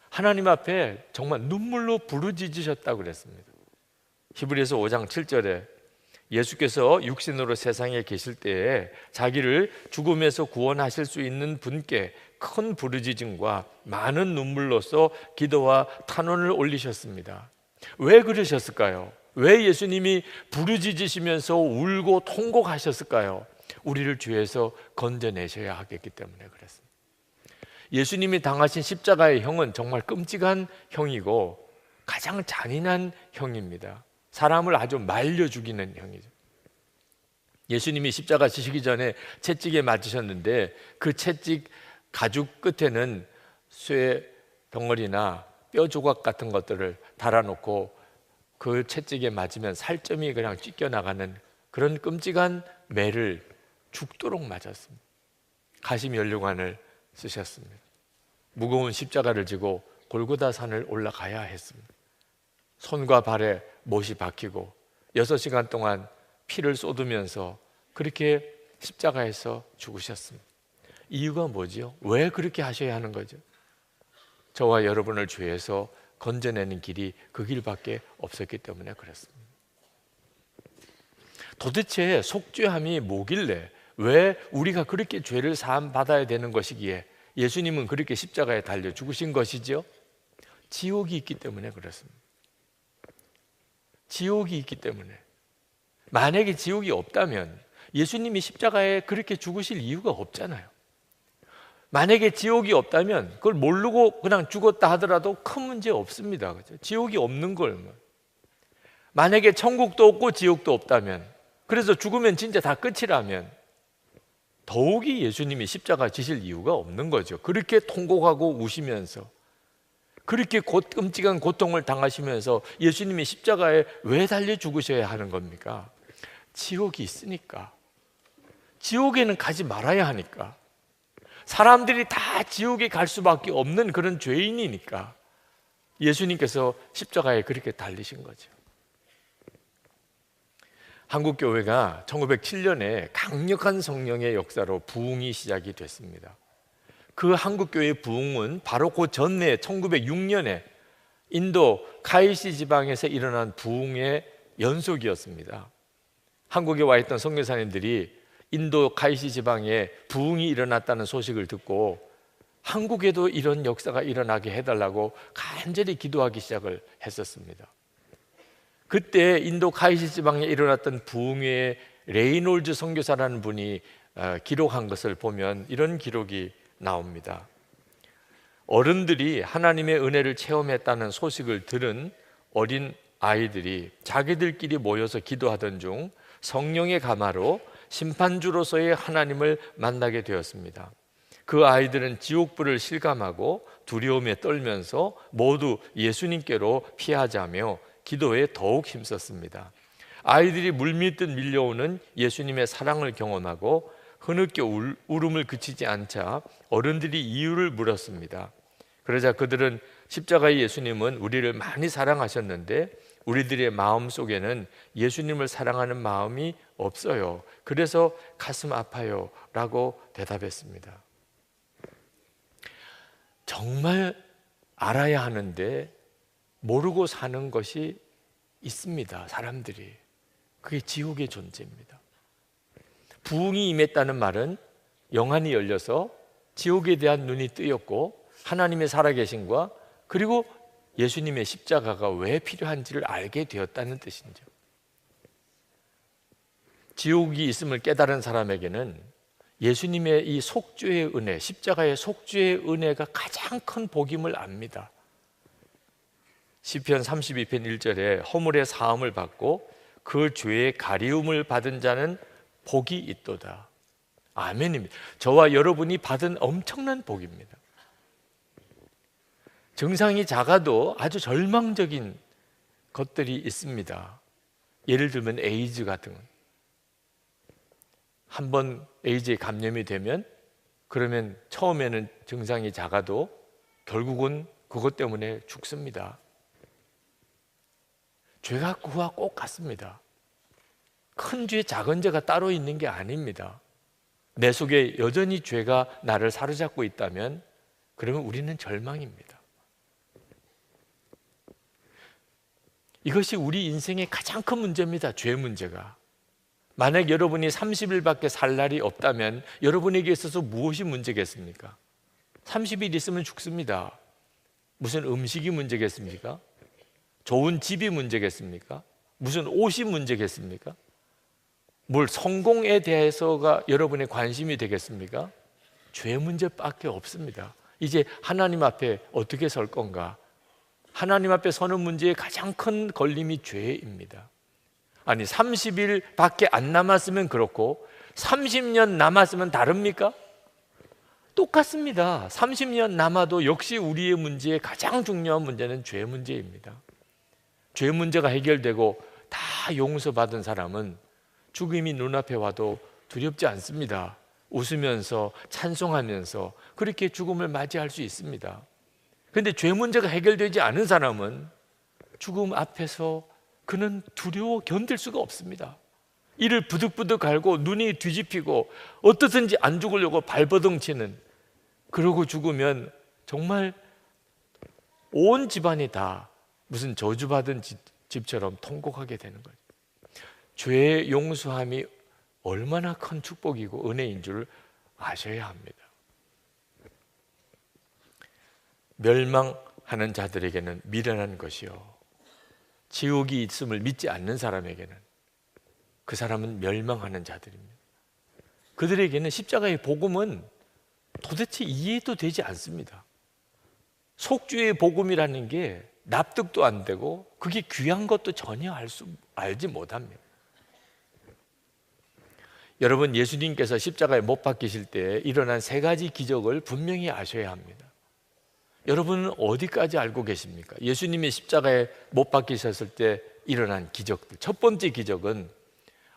하나님 앞에 정말 눈물로 부르짖으셨다고 그랬습니다. 히브리서 5장 7절에 예수께서 육신으로 세상에 계실 때에 자기를 죽음에서 구원하실 수 있는 분께 큰 부르짖음과 많은 눈물로써 기도와 탄원을 올리셨습니다. 왜 그러셨을까요? 왜 예수님이 부르짖으시면서 울고 통곡하셨을까요? 우리를 죄에서 건져내셔야 하겠기 때문에 그랬습니다. 예수님이 당하신 십자가의 형은 정말 끔찍한 형이고 가장 잔인한 형입니다. 사람을 아주 말려 죽이는 형이죠. 예수님이 십자가 지시기 전에 채찍에 맞으셨는데 그 채찍 가죽 끝에는 쇠 덩어리나 뼈 조각 같은 것들을 달아놓고 그 채찍에 맞으면 살점이 그냥 찢겨나가는 그런 끔찍한 매를 죽도록 맞았습니다. 가시면류관을 쓰셨습니다. 무거운 십자가를 지고 골고다 산을 올라가야 했습니다. 손과 발에 못이 박히고 6시간 동안 피를 쏟으면서 그렇게 십자가에서 죽으셨습니다. 이유가 뭐죠? 왜 그렇게 하셔야 하는 거죠? 저와 여러분을 죄에서 건져내는 길이 그 길밖에 없었기 때문에 그렇습니다. 도대체 속죄함이 뭐길래, 왜 우리가 그렇게 죄를 사함 받아야 되는 것이기에 예수님은 그렇게 십자가에 달려 죽으신 것이죠? 지옥이 있기 때문에 그렇습니다. 지옥이 있기 때문에. 만약에 지옥이 없다면 예수님이 십자가에 그렇게 죽으실 이유가 없잖아요. 만약에 지옥이 없다면 그걸 모르고 그냥 죽었다 하더라도 큰 문제 없습니다. 그렇죠? 지옥이 없는 걸. 만약에 천국도 없고 지옥도 없다면, 그래서 죽으면 진짜 다 끝이라면 더욱이 예수님이 십자가 지실 이유가 없는 거죠. 그렇게 통곡하고 우시면서 그렇게 끔찍한 고통을 당하시면서 예수님이 십자가에 왜 달려 죽으셔야 하는 겁니까? 지옥이 있으니까. 지옥에는 가지 말아야 하니까. 사람들이 다 지옥에 갈 수밖에 없는 그런 죄인이니까 예수님께서 십자가에 그렇게 달리신 거죠. 한국교회가 1907년에 강력한 성령의 역사로 부흥이 시작이 됐습니다. 그 한국교회의 부흥은 바로 그 전에 1906년에 인도 카이시 지방에서 일어난 부흥의 연속이었습니다. 한국에 와 있던 선교사님들이 인도 카이시 지방에 부흥이 일어났다는 소식을 듣고 한국에도 이런 역사가 일어나게 해달라고 간절히 기도하기 시작을 했었습니다. 그때 인도 카이시 지방에 일어났던 부흥의 레이놀즈 선교사라는 분이 기록한 것을 보면 이런 기록이 나옵니다. 어른들이 하나님의 은혜를 체험했다는 소식을 들은 어린 아이들이 자기들끼리 모여서 기도하던 중 성령의 감화로 심판주로서의 하나님을 만나게 되었습니다. 그 아이들은 지옥불을 실감하고 두려움에 떨면서 모두 예수님께로 피하자며 기도에 더욱 힘썼습니다. 아이들이 물밀듯 밀려오는 예수님의 사랑을 경험하고 흐느껴 울음을 그치지 않자 어른들이 이유를 물었습니다. 그러자 그들은 십자가의 예수님은 우리를 많이 사랑하셨는데 우리들의 마음 속에는 예수님을 사랑하는 마음이 없어요. 그래서 가슴 아파요 라고 대답했습니다. 정말 알아야 하는데 모르고 사는 것이 있습니다. 사람들이. 그게 지옥의 존재입니다. 부흥이 임했다는 말은 영안이 열려서 지옥에 대한 눈이 뜨였고 하나님의 살아계심과 그리고 예수님의 십자가가 왜 필요한지를 알게 되었다는 뜻이죠. 지옥이 있음을 깨달은 사람에게는 예수님의 이 속죄의 은혜, 십자가의 속죄의 은혜가 가장 큰 복임을 압니다. 시편 32편 1절에 허물의 사함을 받고 그 죄의 가리움을 받은 자는 복이 있도다. 아멘입니다. 저와 여러분이 받은 엄청난 복입니다. 증상이 작아도 아주 절망적인 것들이 있습니다. 예를 들면 에이즈 같은 건. 한번 에이즈에 감염이 되면 그러면 처음에는 증상이 작아도 결국은 그것 때문에 죽습니다. 죄가 그와 꼭 같습니다. 큰 죄, 작은 죄가 따로 있는 게 아닙니다. 내 속에 여전히 죄가 나를 사로잡고 있다면 그러면 우리는 절망입니다. 이것이 우리 인생의 가장 큰 문제입니다. 죄 문제가. 만약 여러분이 30일밖에 살 날이 없다면 여러분에게 있어서 무엇이 문제겠습니까? 30일 있으면 죽습니다. 무슨 음식이 문제겠습니까? 좋은 집이 문제겠습니까? 무슨 옷이 문제겠습니까? 뭘 성공에 대해서가 여러분의 관심이 되겠습니까? 죄 문제밖에 없습니다. 이제 하나님 앞에 어떻게 설 건가? 하나님 앞에 서는 문제의 가장 큰 걸림이 죄입니다. 아니 30일밖에 안 남았으면 그렇고 30년 남았으면 다릅니까? 똑같습니다. 30년 남아도 역시 우리의 문제의 가장 중요한 문제는 죄 문제입니다. 죄 문제가 해결되고 다 용서받은 사람은 죽음이 눈앞에 와도 두렵지 않습니다. 웃으면서 찬송하면서 그렇게 죽음을 맞이할 수 있습니다. 그런데 죄 문제가 해결되지 않은 사람은 죽음 앞에서 그는 두려워 견딜 수가 없습니다. 이를 부득부득 갈고 눈이 뒤집히고 어떻든지 안 죽으려고 발버둥치는, 그러고 죽으면 정말 온 집안이 다 무슨 저주받은 집처럼 통곡하게 되는 거죠. 죄의 용서함이 얼마나 큰 축복이고 은혜인 줄 아셔야 합니다. 멸망하는 자들에게는 미련한 것이요, 지옥이 있음을 믿지 않는 사람에게는 그 사람은 멸망하는 자들입니다. 그들에게는 십자가의 복음은 도대체 이해도 되지 않습니다. 속죄의 복음이라는 게 납득도 안 되고 그게 귀한 것도 전혀 알지 못합니다. 여러분, 예수님께서 십자가에 못 박히실 때 일어난 세 가지 기적을 분명히 아셔야 합니다. 여러분은 어디까지 알고 계십니까? 예수님이 십자가에 못 박히셨을 때 일어난 기적들. 첫 번째 기적은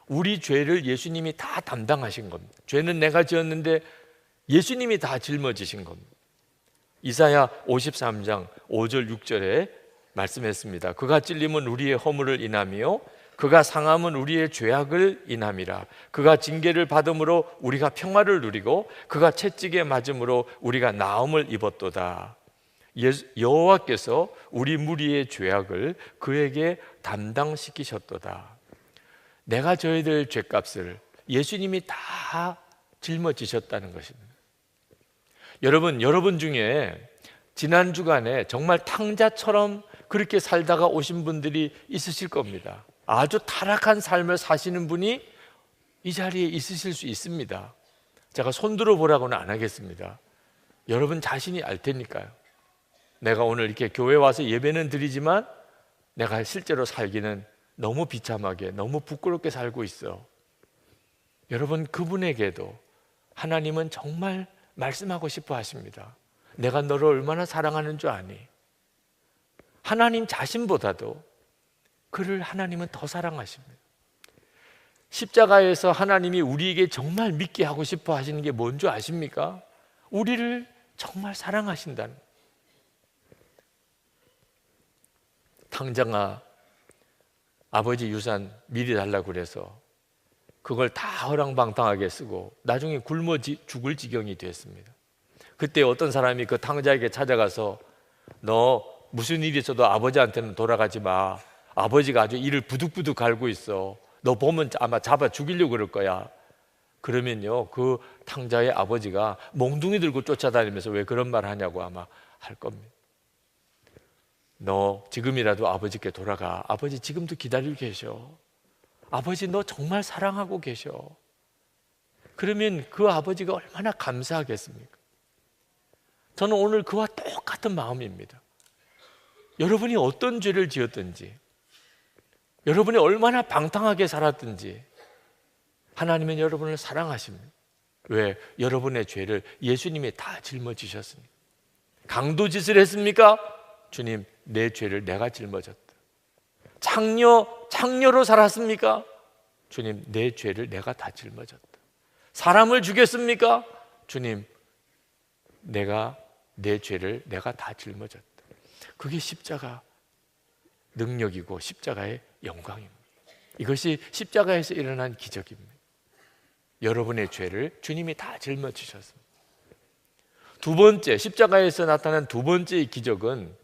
우리 죄를 예수님이 다 담당하신 겁니다. 죄는 내가 지었는데 예수님이 다 짊어지신 겁니다. 이사야 53장 5절 6절에 말씀했습니다. 그가 찔림은 우리의 허물을 인함이요 그가 상함은 우리의 죄악을 인함이라. 그가 징계를 받음으로 우리가 평화를 누리고 그가 채찍에 맞음으로 우리가 나음을 입었도다. 여호와께서 우리 무리의 죄악을 그에게 담당시키셨도다. 내가 져야 될 죄값을 예수님이 다 짊어지셨다는 것입니다. 여러분 중에 지난 주간에 정말 탕자처럼 그렇게 살다가 오신 분들이 있으실 겁니다. 아주 타락한 삶을 사시는 분이 이 자리에 있으실 수 있습니다. 제가 손들어 보라고는 안 하겠습니다. 여러분 자신이 알 테니까요. 내가 오늘 이렇게 교회 와서 예배는 드리지만 내가 실제로 살기는 너무 비참하게, 너무 부끄럽게 살고 있어. 여러분, 그분에게도 하나님은 정말 말씀하고 싶어 하십니다. 내가 너를 얼마나 사랑하는 줄 아니? 하나님 자신보다도 그를 하나님은 더 사랑하십니다. 십자가에서 하나님이 우리에게 정말 믿게 하고 싶어 하시는 게 뭔 줄 아십니까? 우리를 정말 사랑하신다는. 탕자가 아버지 유산 미리 달라고 그래서 그걸 다 허랑방탕하게 쓰고 나중에 굶어 죽을 지경이 됐습니다. 그때 어떤 사람이 그 탕자에게 찾아가서 너 무슨 일이 있어도 아버지한테는 돌아가지 마. 아버지가 아주 이를 부득부득 갈고 있어. 너 보면 아마 잡아 죽이려고 그럴 거야. 그러면요, 그 탕자의 아버지가 몽둥이 들고 쫓아다니면서 왜 그런 말 하냐고 아마 할 겁니다. 너 지금이라도 아버지께 돌아가. 아버지 지금도 기다리고 계셔. 아버지 너 정말 사랑하고 계셔. 그러면 그 아버지가 얼마나 감사하겠습니까? 저는 오늘 그와 똑같은 마음입니다. 여러분이 어떤 죄를 지었든지, 여러분이 얼마나 방탕하게 살았든지 하나님은 여러분을 사랑하십니다. 왜? 여러분의 죄를 예수님이 다 짊어지셨습니다. 강도짓을 했습니까? 주님, 내 죄를 내가 짊어졌다. 창녀로 살았습니까? 주님, 내 죄를 내가 다 짊어졌다. 사람을 죽였습니까? 주님, 내 죄를 내가 다 짊어졌다. 그게 십자가 능력이고 십자가의 영광입니다. 이것이 십자가에서 일어난 기적입니다. 여러분의 죄를 주님이 다 짊어지셨습니다. 두 번째, 십자가에서 나타난 두 번째의 기적은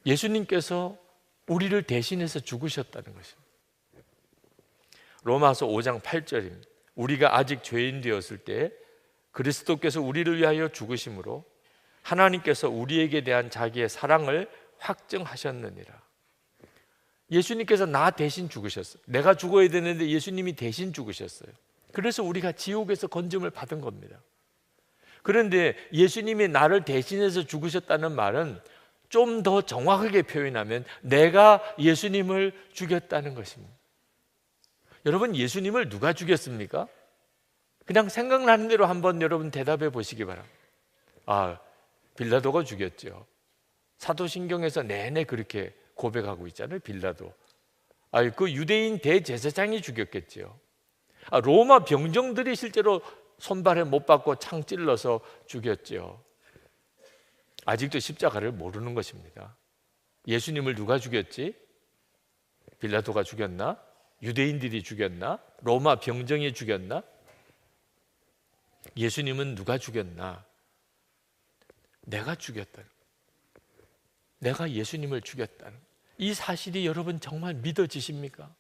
예수님께서 우리를 대신해서 죽으셨다는 것입니다. 로마서 5장 8절입니다. 우리가 아직 죄인 되었을 때 그리스도께서 우리를 위하여 죽으심으로 하나님께서 우리에게 대한 자기의 사랑을 확증하셨느니라. 예수님께서 나 대신 죽으셨어요. 내가 죽어야 되는데 예수님이 대신 죽으셨어요. 그래서 우리가 지옥에서 건짐을 받은 겁니다. 그런데 예수님이 나를 대신해서 죽으셨다는 말은 좀 더 정확하게 표현하면 내가 예수님을 죽였다는 것입니다. 여러분, 예수님을 누가 죽였습니까? 그냥 생각나는 대로 한번 여러분 대답해 보시기 바랍니다. 빌라도가 죽였죠. 사도신경에서 내내 그렇게 고백하고 있잖아요. 빌라도. 그 유대인 대제사장이 죽였겠죠. 로마 병정들이 실제로 손발에 못 박고 창 찔러서 죽였죠. 아직도 십자가를 모르는 것입니다. 예수님을 누가 죽였지? 빌라도가 죽였나? 유대인들이 죽였나? 로마 병정이 죽였나? 예수님은 누가 죽였나? 내가 죽였다. 내가 예수님을 죽였다. 이 사실이 여러분 정말 믿어지십니까?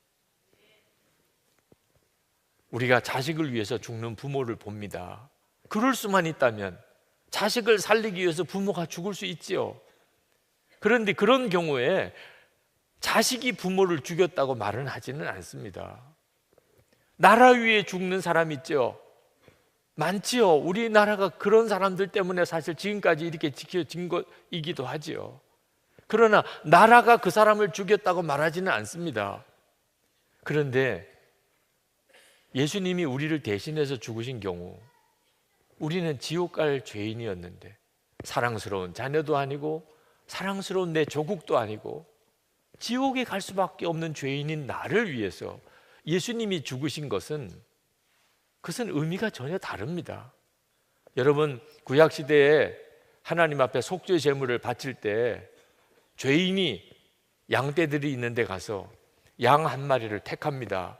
우리가 자식을 위해서 죽는 부모를 봅니다. 그럴 수만 있다면 자식을 살리기 위해서 부모가 죽을 수 있지요. 그런데 그런 경우에 자식이 부모를 죽였다고 말은 하지는 않습니다. 나라 위에 죽는 사람 있죠. 많지요. 우리나라가 그런 사람들 때문에 사실 지금까지 이렇게 지켜진 것이기도 하지요. 그러나 나라가 그 사람을 죽였다고 말하지는 않습니다. 그런데 예수님이 우리를 대신해서 죽으신 경우 우리는 지옥 갈 죄인이었는데 사랑스러운 자녀도 아니고 사랑스러운 내 조국도 아니고 지옥에 갈 수밖에 없는 죄인인 나를 위해서 예수님이 죽으신 것은 그것은 의미가 전혀 다릅니다. 여러분, 구약시대에 하나님 앞에 속죄 제물을 바칠 때 죄인이 양떼들이 있는 데 가서 양 한 마리를 택합니다.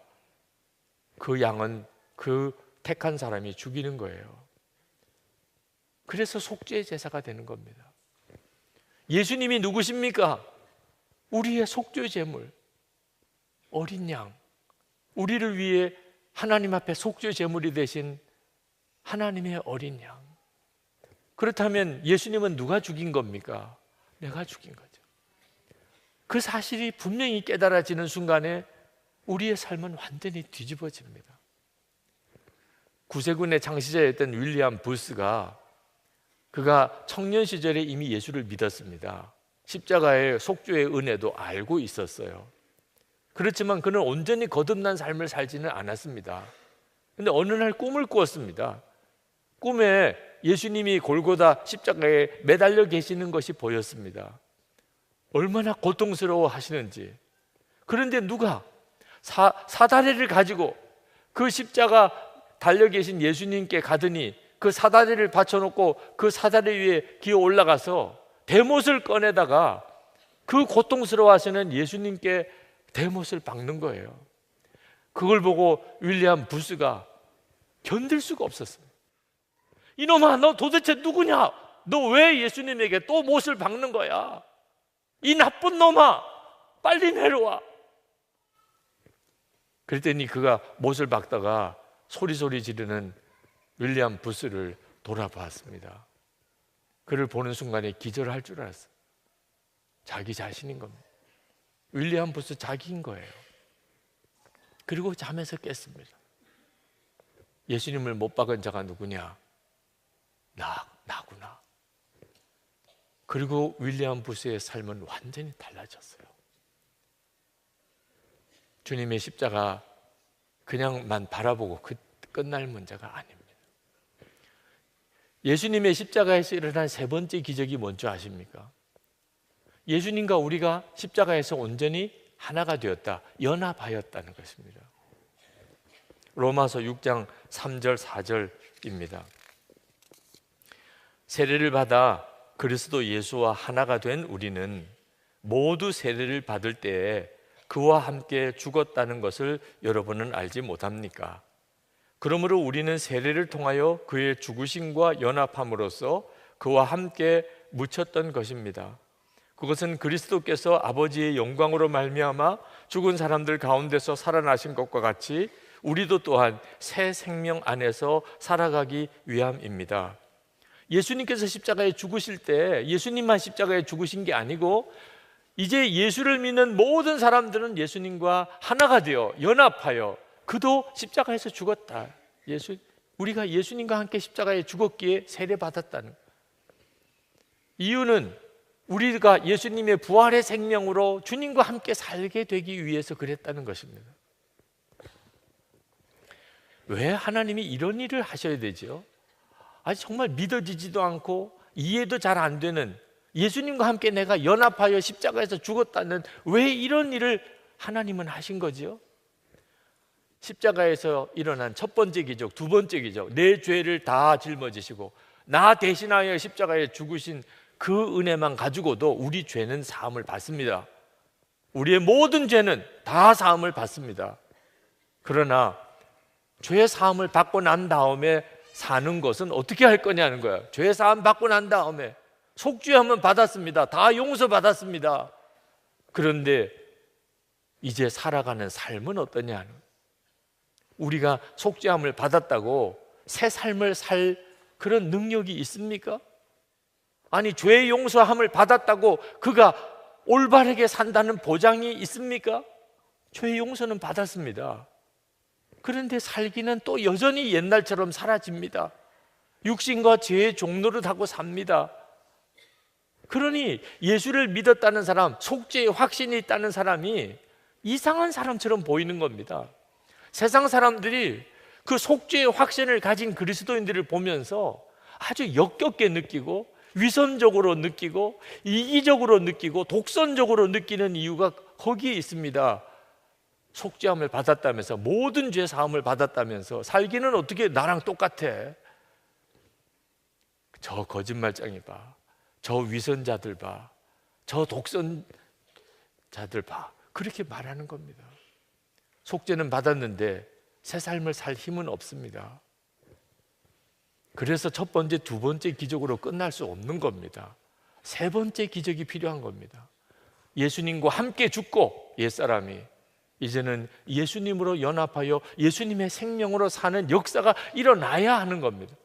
그 양은 그 택한 사람이 죽이는 거예요. 그래서 속죄 제사가 되는 겁니다. 예수님이 누구십니까? 우리의 속죄 제물, 어린 양, 우리를 위해 하나님 앞에 속죄 제물이 되신 하나님의 어린 양. 그렇다면 예수님은 누가 죽인 겁니까? 내가 죽인 거죠. 그 사실이 분명히 깨달아지는 순간에 우리의 삶은 완전히 뒤집어집니다. 구세군의 창시자였던 윌리엄 부스가 그가 청년 시절에 이미 예수를 믿었습니다. 십자가의 속죄의 은혜도 알고 있었어요. 그렇지만 그는 온전히 거듭난 삶을 살지는 않았습니다. 그런데 어느 날 꿈을 꾸었습니다. 꿈에 예수님이 골고다 십자가에 매달려 계시는 것이 보였습니다. 얼마나 고통스러워 하시는지. 그런데 누가 사다리를 가지고 그 십자가 달려 계신 예수님께 가더니 그 사다리를 받쳐놓고 그 사다리 위에 기어 올라가서 대못을 꺼내다가 그 고통스러워 하시는 예수님께 대못을 박는 거예요. 그걸 보고 윌리엄 부스가 견딜 수가 없었어요. 이놈아, 너 도대체 누구냐? 너 왜 예수님에게 또 못을 박는 거야? 이 나쁜 놈아, 빨리 내려와. 그랬더니 그가 못을 박다가 소리소리 지르는 윌리엄 부스를 돌아봤습니다. 그를 보는 순간에 기절할 줄 알았어요. 자기 자신인 겁니다. 윌리엄 부스 자기인 거예요. 그리고 잠에서 깼습니다. 예수님을 못 박은 자가 누구냐? 나구나. 그리고 윌리엄 부스의 삶은 완전히 달라졌어요. 주님의 십자가 그냥만 바라보고 끝날 문제가 아닙니다. 예수님의 십자가에서 일어난 세 번째 기적이 뭔지 아십니까? 예수님과 우리가 십자가에서 온전히 하나가 되었다, 연합하였다는 것입니다. 로마서 6장 3절 4절입니다. 세례를 받아 그리스도 예수와 하나가 된 우리는 모두 세례를 받을 때에 그와 함께 죽었다는 것을 여러분은 알지 못합니까? 그러므로 우리는 세례를 통하여 그의 죽으심과 연합함으로써 그와 함께 묻혔던 것입니다. 그것은 그리스도께서 아버지의 영광으로 말미암아 죽은 사람들 가운데서 살아나신 것과 같이 우리도 또한 새 생명 안에서 살아가기 위함입니다. 예수님께서 십자가에 죽으실 때 예수님만 십자가에 죽으신 게 아니고 이제 예수를 믿는 모든 사람들은 예수님과 하나가 되어 연합하여 그도 십자가에서 죽었다. 우리가 예수님과 함께 십자가에 죽었기에 세례받았다는 이유는 우리가 예수님의 부활의 생명으로 주님과 함께 살게 되기 위해서 그랬다는 것입니다. 왜 하나님이 이런 일을 하셔야 되죠? 아니 정말 믿어지지도 않고 이해도 잘 안 되는 예수님과 함께 내가 연합하여 십자가에서 죽었다는 왜 이런 일을 하나님은 하신 거죠? 십자가에서 일어난 첫 번째 기적, 두 번째 기적, 내 죄를 다 짊어지시고 나 대신하여 십자가에 죽으신 그 은혜만 가지고도 우리 죄는 사함을 받습니다. 우리의 모든 죄는 다 사함을 받습니다. 그러나 죄 사함을 받고 난 다음에 사는 것은 어떻게 할 거냐는 거야. 죄 사함 받고 난 다음에 속죄함은 받았습니다. 다 용서받았습니다. 그런데 이제 살아가는 삶은 어떠냐는 거야. 우리가 속죄함을 받았다고 새 삶을 살 그런 능력이 있습니까? 아니 죄 용서함을 받았다고 그가 올바르게 산다는 보장이 있습니까? 죄 용서는 받았습니다. 그런데 살기는 또 여전히 옛날처럼 사라집니다. 육신과 죄의 종노릇 하고 삽니다. 그러니 예수를 믿었다는 사람, 속죄의 확신이 있다는 사람이 이상한 사람처럼 보이는 겁니다. 세상 사람들이 그 속죄의 확신을 가진 그리스도인들을 보면서 아주 역겹게 느끼고 위선적으로 느끼고 이기적으로 느끼고 독선적으로 느끼는 이유가 거기에 있습니다. 속죄함을 받았다면서 모든 죄 사함을 받았다면서 살기는 어떻게 나랑 똑같아? 저 거짓말쟁이 봐, 저 위선자들 봐, 저 독선자들 봐, 그렇게 말하는 겁니다. 속죄는 받았는데 새 삶을 살 힘은 없습니다. 그래서 첫 번째, 두 번째 기적으로 끝날 수 없는 겁니다. 세 번째 기적이 필요한 겁니다. 예수님과 함께 죽고 옛사람이 이제는 예수님으로 연합하여 예수님의 생명으로 사는 역사가 일어나야 하는 겁니다.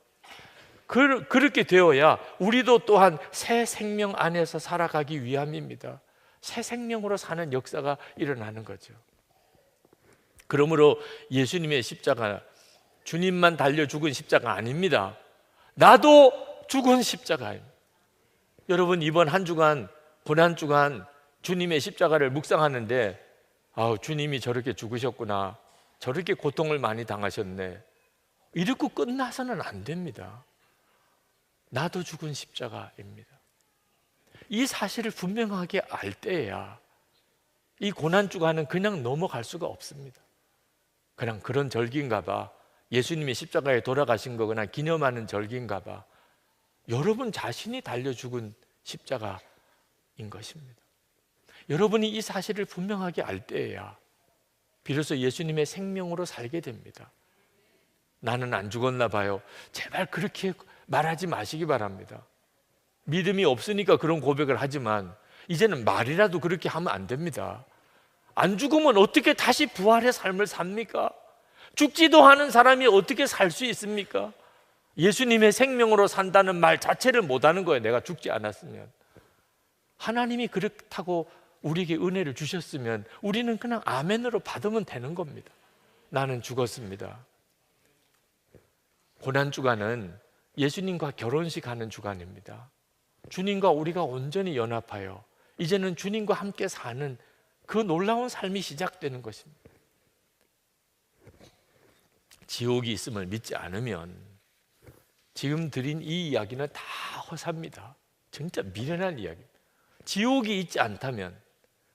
그렇게 되어야 우리도 또한 새 생명 안에서 살아가기 위함입니다. 새 생명으로 사는 역사가 일어나는 거죠. 그러므로 예수님의 십자가, 주님만 달려 죽은 십자가 아닙니다. 나도 죽은 십자가입니다. 여러분 이번 한 주간, 고난 주간 주님의 십자가를 묵상하는데 주님이 저렇게 죽으셨구나, 저렇게 고통을 많이 당하셨네, 이렇게 끝나서는 안 됩니다. 나도 죽은 십자가입니다. 이 사실을 분명하게 알 때야 이 고난 주간은 그냥 넘어갈 수가 없습니다. 그냥 그런 절기인가 봐, 예수님이 십자가에 돌아가신 거거나 기념하는 절기인가 봐. 여러분 자신이 달려 죽은 십자가인 것입니다. 여러분이 이 사실을 분명하게 알 때에야 비로소 예수님의 생명으로 살게 됩니다. 나는 안 죽었나 봐요. 제발 그렇게 말하지 마시기 바랍니다. 믿음이 없으니까 그런 고백을 하지만 이제는 말이라도 그렇게 하면 안 됩니다. 안 죽으면 어떻게 다시 부활의 삶을 삽니까? 죽지도 않은 사람이 어떻게 살 수 있습니까? 예수님의 생명으로 산다는 말 자체를 못하는 거예요. 내가 죽지 않았으면. 하나님이 그렇다고 우리에게 은혜를 주셨으면 우리는 그냥 아멘으로 받으면 되는 겁니다. 나는 죽었습니다. 고난주간은 예수님과 결혼식 하는 주간입니다. 주님과 우리가 온전히 연합하여 이제는 주님과 함께 사는 그 놀라운 삶이 시작되는 것입니다. 지옥이 있음을 믿지 않으면 지금 드린 이 이야기는 다 허사입니다. 진짜 미련한 이야기입니다. 지옥이 있지 않다면,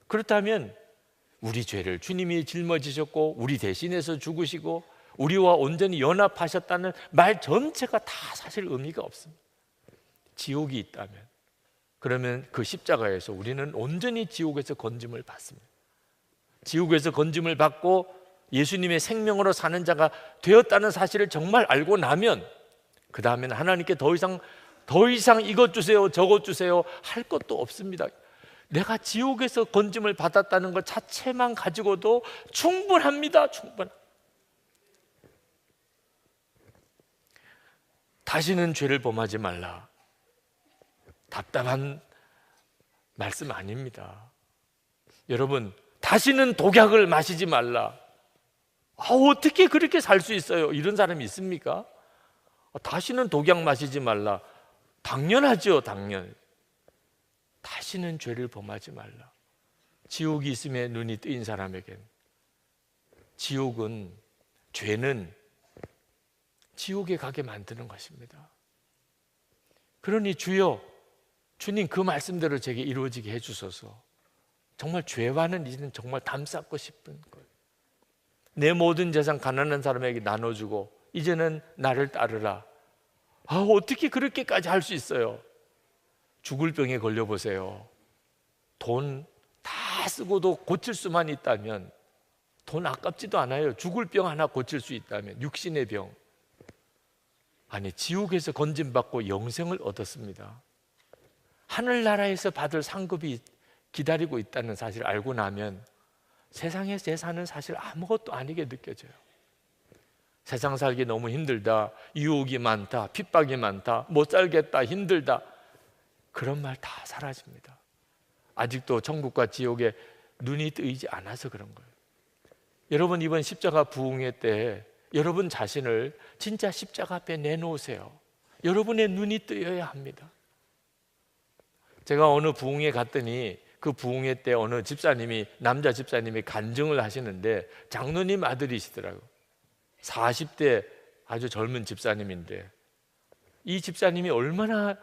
그렇다면 우리 죄를 주님이 짊어지셨고 우리 대신해서 죽으시고 우리와 온전히 연합하셨다는 말 전체가 다 사실 의미가 없습니다. 지옥이 있다면, 그러면 그 십자가에서 우리는 온전히 지옥에서 건짐을 받습니다. 지옥에서 건짐을 받고 예수님의 생명으로 사는 자가 되었다는 사실을 정말 알고 나면 그 다음에는 하나님께 더 이상 이것 주세요 저것 주세요 할 것도 없습니다. 내가 지옥에서 건짐을 받았다는 것 자체만 가지고도 충분합니다. 다시는 죄를 범하지 말라. 답답한 말씀 아닙니다. 여러분, 다시는 독약을 마시지 말라. 어떻게 그렇게 살 수 있어요? 이런 사람이 있습니까? 다시는 독약 마시지 말라. 당연하죠, 당연. 다시는 죄를 범하지 말라. 지옥이 있음에 눈이 뜨인 사람에겐 지옥은, 죄는 지옥에 가게 만드는 것입니다. 그러니 주여, 주님 그 말씀대로 제게 이루어지게 해주소서. 정말 죄와는 이제는 정말 담쌓고 싶은 거예요. 내 모든 재산 가난한 사람에게 나눠주고 이제는 나를 따르라. 어떻게 그렇게까지 할 수 있어요? 죽을 병에 걸려보세요. 돈 다 쓰고도 고칠 수만 있다면, 돈 아깝지도 않아요. 죽을 병 하나 고칠 수 있다면, 육신의 병. 아니, 지옥에서 건짐받고 영생을 얻었습니다. 하늘나라에서 받을 상급이 기다리고 있다는 사실을 알고 나면 세상의 재산은 사실 아무것도 아니게 느껴져요. 세상 살기 너무 힘들다, 유혹이 많다, 핍박이 많다, 못 살겠다, 힘들다, 그런 말 다 사라집니다. 아직도 천국과 지옥에 눈이 뜨이지 않아서 그런 거예요. 여러분, 이번 십자가 부흥회 때 여러분 자신을 진짜 십자가 앞에 내놓으세요. 여러분의 눈이 뜨여야 합니다. 제가 어느 부흥회 갔더니 그 부흥회 때 어느 집사님이, 남자 집사님이 간증을 하시는데 장로님 아들이시더라고요. 40대 아주 젊은 집사님인데 이 집사님이 얼마나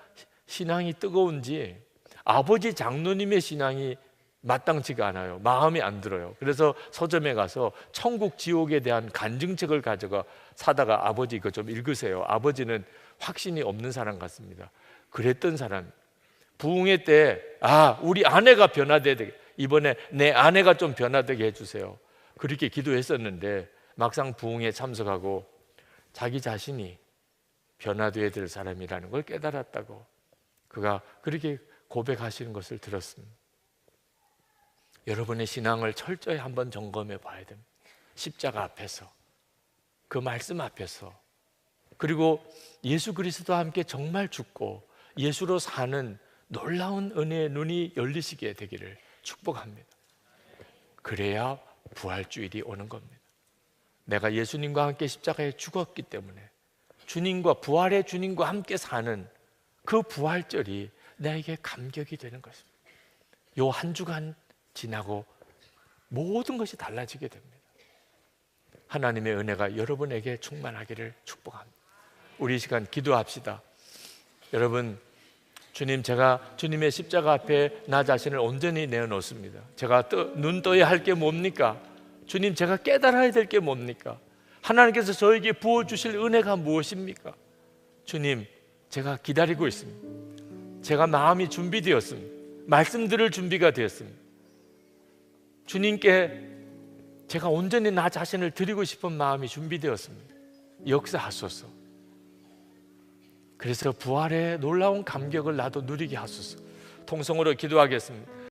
신앙이 뜨거운지 아버지 장로님의 신앙이 마땅치가 않아요. 마음에 안 들어요. 그래서 서점에 가서 천국 지옥에 대한 간증책을 가져가 사다가 아버지 이거 좀 읽으세요. 아버지는 확신이 없는 사람 같습니다. 그랬던 사람. 부흥회 때 우리 아내가 변화돼야 되겠다. 이번에 내 아내가 좀 변화되게 해주세요. 그렇게 기도했었는데 막상 부흥회에 참석하고 자기 자신이 변화되어야 될 사람이라는 걸 깨달았다고 그가 그렇게 고백하시는 것을 들었습니다. 여러분의 신앙을 철저히 한번 점검해 봐야 됩니다. 십자가 앞에서, 그 말씀 앞에서, 그리고 예수 그리스도와 함께 정말 죽고 예수로 사는 놀라운 은혜의 눈이 열리시게 되기를 축복합니다. 그래야 부활주일이 오는 겁니다. 내가 예수님과 함께 십자가에 죽었기 때문에 주님과, 부활의 주님과 함께 사는 그 부활절이 나에게 감격이 되는 것입니다. 요 한 주간 지나고 모든 것이 달라지게 됩니다. 하나님의 은혜가 여러분에게 충만하기를 축복합니다. 우리 이 시간 기도합시다. 여러분, 주님, 제가 주님의 십자가 앞에 나 자신을 온전히 내어놓습니다. 제가 눈 떠야 할 게 뭡니까? 주님, 제가 깨달아야 될 게 뭡니까? 하나님께서 저에게 부어주실 은혜가 무엇입니까? 주님, 제가 기다리고 있습니다. 제가 마음이 준비되었습니다. 말씀 들을 준비가 되었습니다. 주님께 제가 온전히 나 자신을 드리고 싶은 마음이 준비되었습니다. 역사하소서. 그래서 부활의 놀라운 감격을 나도 누리게 하소서. 통성으로 기도하겠습니다.